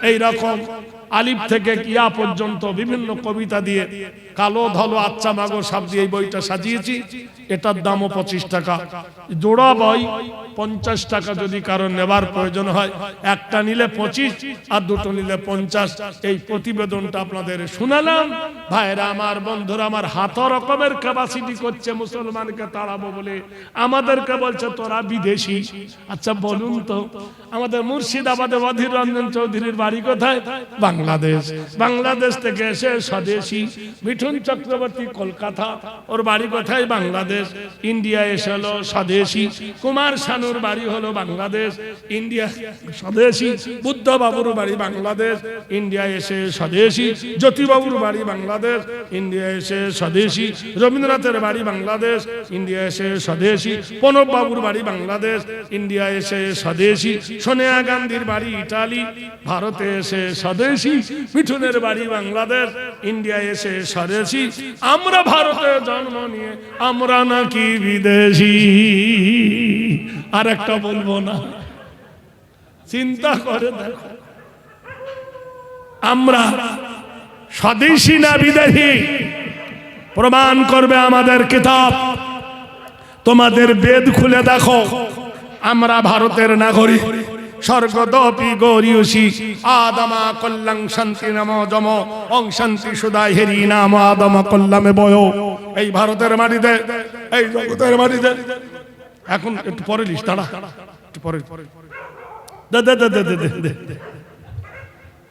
এইরকম আলিফ থেকে কিয়া পর্যন্ত বিভিন্ন কবিতা দিয়ে কালো ধলো আচ্ছা মাগো সাপ দিয়ে এই বইটা সাজিয়েছি। এটার দামও 25 টাকা, জোড়া বই 50 টাকা। যদি কারো নেবার প্রয়োজন হয়, একটা নিলে 25 আর দুটো নিলে 50। এই প্রতিবেদনটা আপনাদের শুনালাম। ভাইরা আমার, বন্ধুরা আমার, হাত রকমের ক্যাপাসিটি করছে মুসলমানকে তাড়াবো বলে, আমাদেরকে বলছে তোরা বিদেশি। আচ্ছা বলুন তো, আমাদের মুর্শিদাবাদে অধীর রঞ্জন চৌধুরীর বাড়ি কোথায়? বাংলাদেশ। বাংলাদেশ থেকে এসে স্বদেশী মিঠুন চক্রবর্তী কলকাতা, ওর বাড়ি কোথায়? বাংলাদেশ। ইন্ডিয়া এসে হলো স্বদেশী। কুমার শানুর বাড়ি হলো বাংলাদেশ, ইন্ডিয়া স্বদেশী। বুদ্ধ বাবুর বাড়ি বাংলাদেশ, ইন্ডিয়া এসে স্বদেশী। জ্যোতিবাবুর বাড়ি বাংলাদেশ, ইন্ডিয়া এসে স্বদেশী। রবীন্দ্রনাথের বাড়ি বাংলাদেশ, ইন্ডিয়া এসে স্বদেশী। প্রণব বাবুর বাড়ি বাংলাদেশ, ইন্ডিয়া এসে স্বদেশী। সোনিয়া গান্ধীর বাড়ি ইটালি, ভারতে এসে স্বদেশী। মিঠুনের বাড়ি বাংলাদেশ, ইন্ডিয়া এসে স্বদেশী। আমরা ভারতে জন্ম নিয়ে আমরা নাকি বিদেশি। আর একটা বলবো না, চিন্তা করে দেখো, আমরা স্বদেশী না বিদেশি? প্রমাণ করবে আমাদের কিতাব। তোমাদের বেদ খুলে দেখো, আমরা ভারতের নাগরিক। স্বর্গদপি গৌরীয়সী আদমা কল্যাং শান্তি নাম জম অং শান্তি সুদাই হেরি নাম আদম কল্যামে বয়। এই ভারতের মাটিতে, এই জগতের মাটিতে। এখন একটু পরে লিস, দাঁড়া একটু পরে। দে দে দে দে দে দে দে,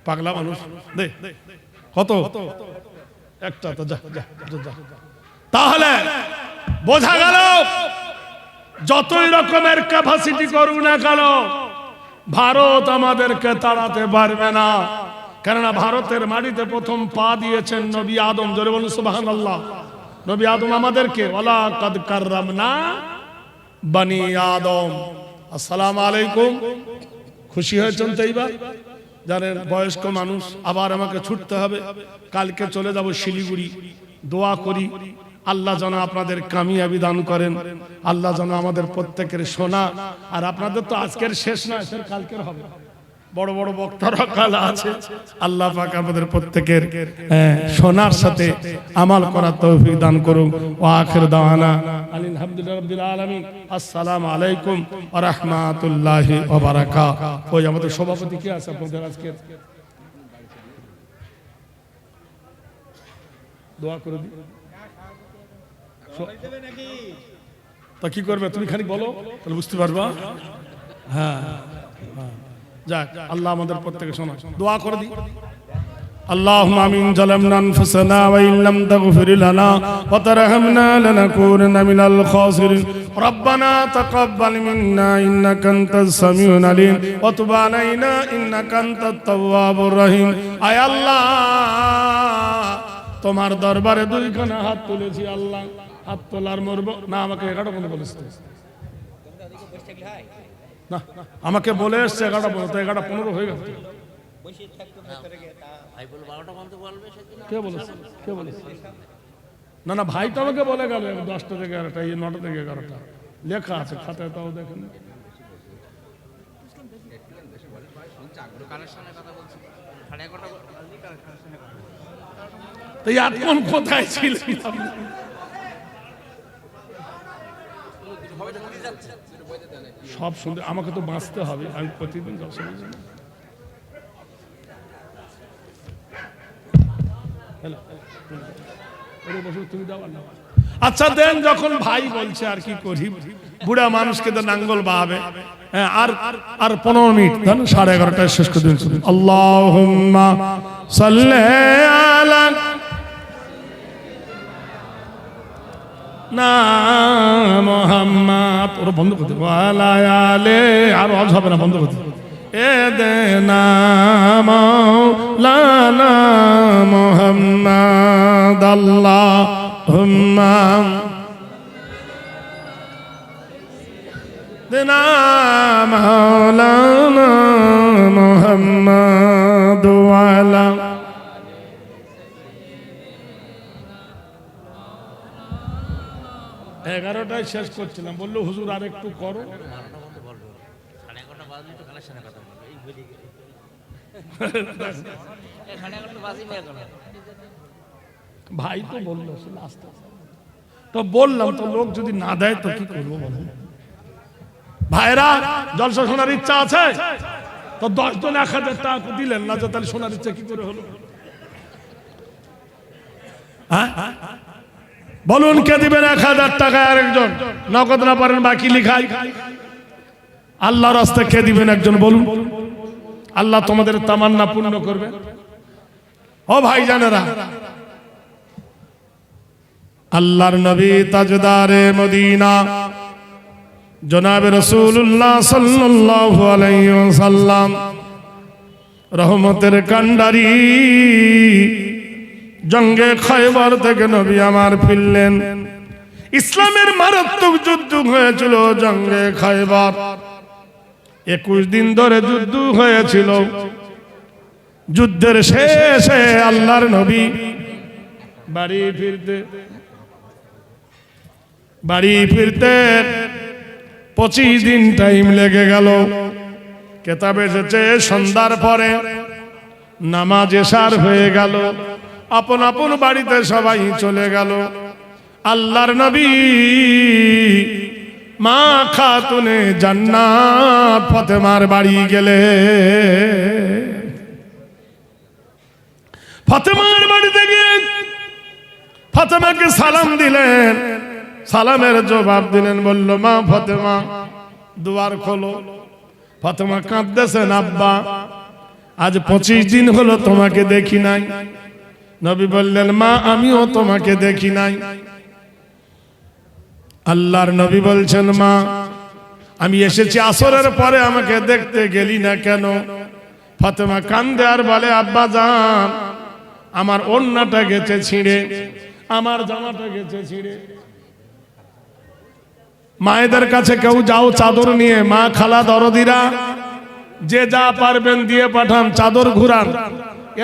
পাগলা মানুষ, দে কত একটা তো, যা যা যা। তাহলে বোঝা গেল, যতই রকমের ক্যাপাসিটি করুক না কেন, ভারত আমাদেরকে তাড়াতে পারবে না। কেননা ভারতের মাটিতে প্রথম পা দিয়েছেন নবী আদম। জোরে বলুন সুবহানাল্লাহ। নবী আদম আমাদেরকে ওয়ালা কাদ কাররামনা বনি আদম। আসসালামু আলাইকুম। খুশি হয়েছেন তো? এইবার যারা বয়স্ক মানুষ, আবার আমাকে ছুটতে হবে, কালকে চলে যাব শিলিগুড়ি। দোয়া করি আল্লাহ যেন আপনাদের কামিয়াবি দান করেন, আল্লাহ যেন আমাদের প্রত্যেকের শোনা। আর আপনাদের তো আজকের শেষ নয়, কালকের হবে। বড় বড় বক্তারা কাল আছে। আল্লাহ পাক আমাদের প্রত্যেকের শোনার সাথে আমাল করার তৌফিক দান করুন। ওয়া আখির দাওয়ানা আলহামদুলিল্লাহি রাব্বিল আলামিন। আসসালামু আলাইকুম ওয়া রাহমাতুল্লাহি ওয়া বারাকাতুহু। ওই আমাদের সভাপতি কে আছে আপনাদের আজকে? দোয়া করে দিন। তা কি করবে তুমি খানিক বলো, তাহলে বুঝতে পারবা। হ্যাঁ যাক, আল্লাহ আমাদের প্রত্যেকে শোনা, দোয়া করে দিই। اللهم آمين. ظلمنا أنفسنا وإن لم تغفر لنا وترحمنا لنكونن من الخاسرين. ربنا تقبل منا إنك أنت السميع العليم وتب علينا إنك أنت التواب الرحيم. আয় আল্লাহ, তোমার দরবারে দুইখানা হাত তুলেছি আল্লাহ। হাত তোলার মরব না, আমাকে 11টা বন্ধ বলেছে না, আমাকে বলে এসছে 11টা বন্ধ, 11:15 হয়ে গেছে। কে বলেছে? কে বলেছে? না না, ভাই তো আমাকে বলে গেল 10টা থেকে 11টা, 9টা থেকে 11টা লেখা আছে খাতায়, তাও দেখেন। কোথায় ছিল সব শুনতে? আমাকে তো বাঁচতে হবে, আমি প্রতিদিন আচ্ছা দেন, যখন ভাই বলছে আর কি করি, বুড়া মানুষকে তো নাঙ্গল বাহাবে। আর 15 মিনিট, 11:30টায় শেষ করে দিন। আল্লাহুম্মা সাল্লি আলা না মুহাম্মাদ, ওরা বন্ধ করতে, ওয়ালা আলে, আর অজ হবে না, বন্ধ করতে। এদেনা মাওলানা মুহাম্মাদ, আল্লাহুম্মা দেনা মাওলানা মুহাম্মাদ ওয়ালা। 11টায় শেষ করছিলাম, বললো হুজুর আর একটু করো। ভাই তো বললো তো বললাম, তো লোক যদি না দেয় তো কি করবো বলো? ভাইরা, জলসা শোনার ইচ্ছা আছে তো 10 জন 1000 টাকা দিলেন না, তাহলে শোনার ইচ্ছা কি করে হলো? বলুন কে দিবেন 1000 টাকা? আরেকজন নগদ না পারেন বাকি লিখাই। আল্লাহর রাস্তায় কে দিবেন একজন বলুন। আল্লাহ তোমাদের তামান্না পূর্ণ করবে। ও ভাই জানেরা, আল্লাহর নবী তাজদারে মদিনা জনাবে রাসূলুল্লাহ সাল্লাল্লাহু আলাইহি ওয়াসাল্লাম, রহমতের কান্ডারি, জঙ্গে খয়বর থেকে নবী আমার ফিরলেন। ইসলামের মারাত্মক যুদ্ধ হয়েছিল জঙ্গে খয়বর। 21 দিন ধরে যুদ্ধ হয়েছিল। যুদ্ধের শেষে আল্লাহর নবী বাড়ি ফিরতে 25 দিন টাইম লেগে গেল। কেতাবে এসেছে সন্ধ্যার পরে নামাজ এশার হয়ে গেল, আপন আপন বাড়িতে সবাই চলে গেল। আল্লাহর নবী মা খাতুনে জান্নাত ফাতেমার বাড়ি গেলে, ফাতেমার বাড়িতে গিয়ে ফাতেমাকে সালাম দিলেন। সালামের জবাব দিলেন, বলল মা ফাতেমা দুয়ার খোলো। ফাতেমা কাঁদতেছেন, আব্বা আজ 25 দিন হলো তোমাকে দেখি নাই। নবী বললেন, মা আমিও তোমাকে দেখি নাই। আল্লাহর নবী বলছেন, মা আমি এসেছি আসরের পরে, আমাকে দেখতে গেলি না কেন? ফাতেমা কান্দে আর বলে, আব্বা জান আমার ওড়নাটা গেছে ছিঁড়ে, আমার জামাটা গেছে ছিঁড়ে। মায়েদের কাছে কেউ যাও চাদর নিয়ে, মা খালা দরদিরা যে যা পারবেন দিয়ে পাঠান, চাদর ঘুরান।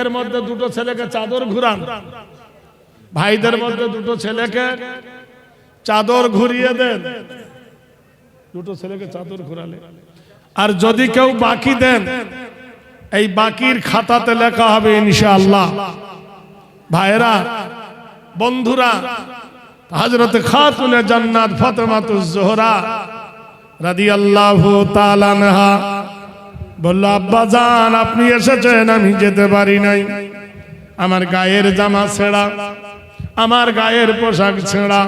এর মধ্যে 2টো ছেলেকে চাদর ঘুরান, ভাইদের মধ্যে 2টো ছেলেকে চাদর ঘুরিয়ে দেন। 2টো ছেলেকে চাদর ঘুরালে, আর যদি কেউ বাকি দেন, এই বাকির খাতাতে লেখা হবে ইনশাআল্লাহ। ভাইরা বন্ধুরা, হযরত খাতুনে জান্নাত ফাতেমাতুজ জোহরা রাদিয়াল্লাহু তাআলা আনহা বলল, আব্বা জান আপনি এসেছেন, আমি যেতে পারি নাই। আমার গায়ের জামা ছেঁড়া, আমার গায়ের পোশাক ছেঁড়া,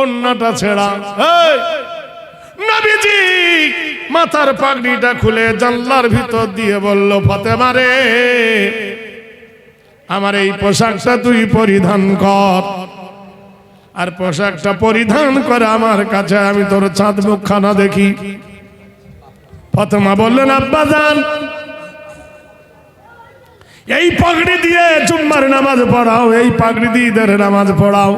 ওন্নাটা ছেড়া। এই নবীজি মাথার পাগড়িটা খুলে জানলার ভিতর দিয়ে বলল, ফাতেমা রে, আমার এই পোশাকটা তুই পরিধান কর, আর পোশাকটা পরিধান করে আমার কাছে আমি তোর চাঁদ মুখখানা দেখি। ফাতেমা বললেন, আব্বাজান, এই পাগড়ি দিয়ে জুম্মার নামাজ পড়াও, এই পাগড়ি দিয়ে ঈদের নামাজ পড়াও।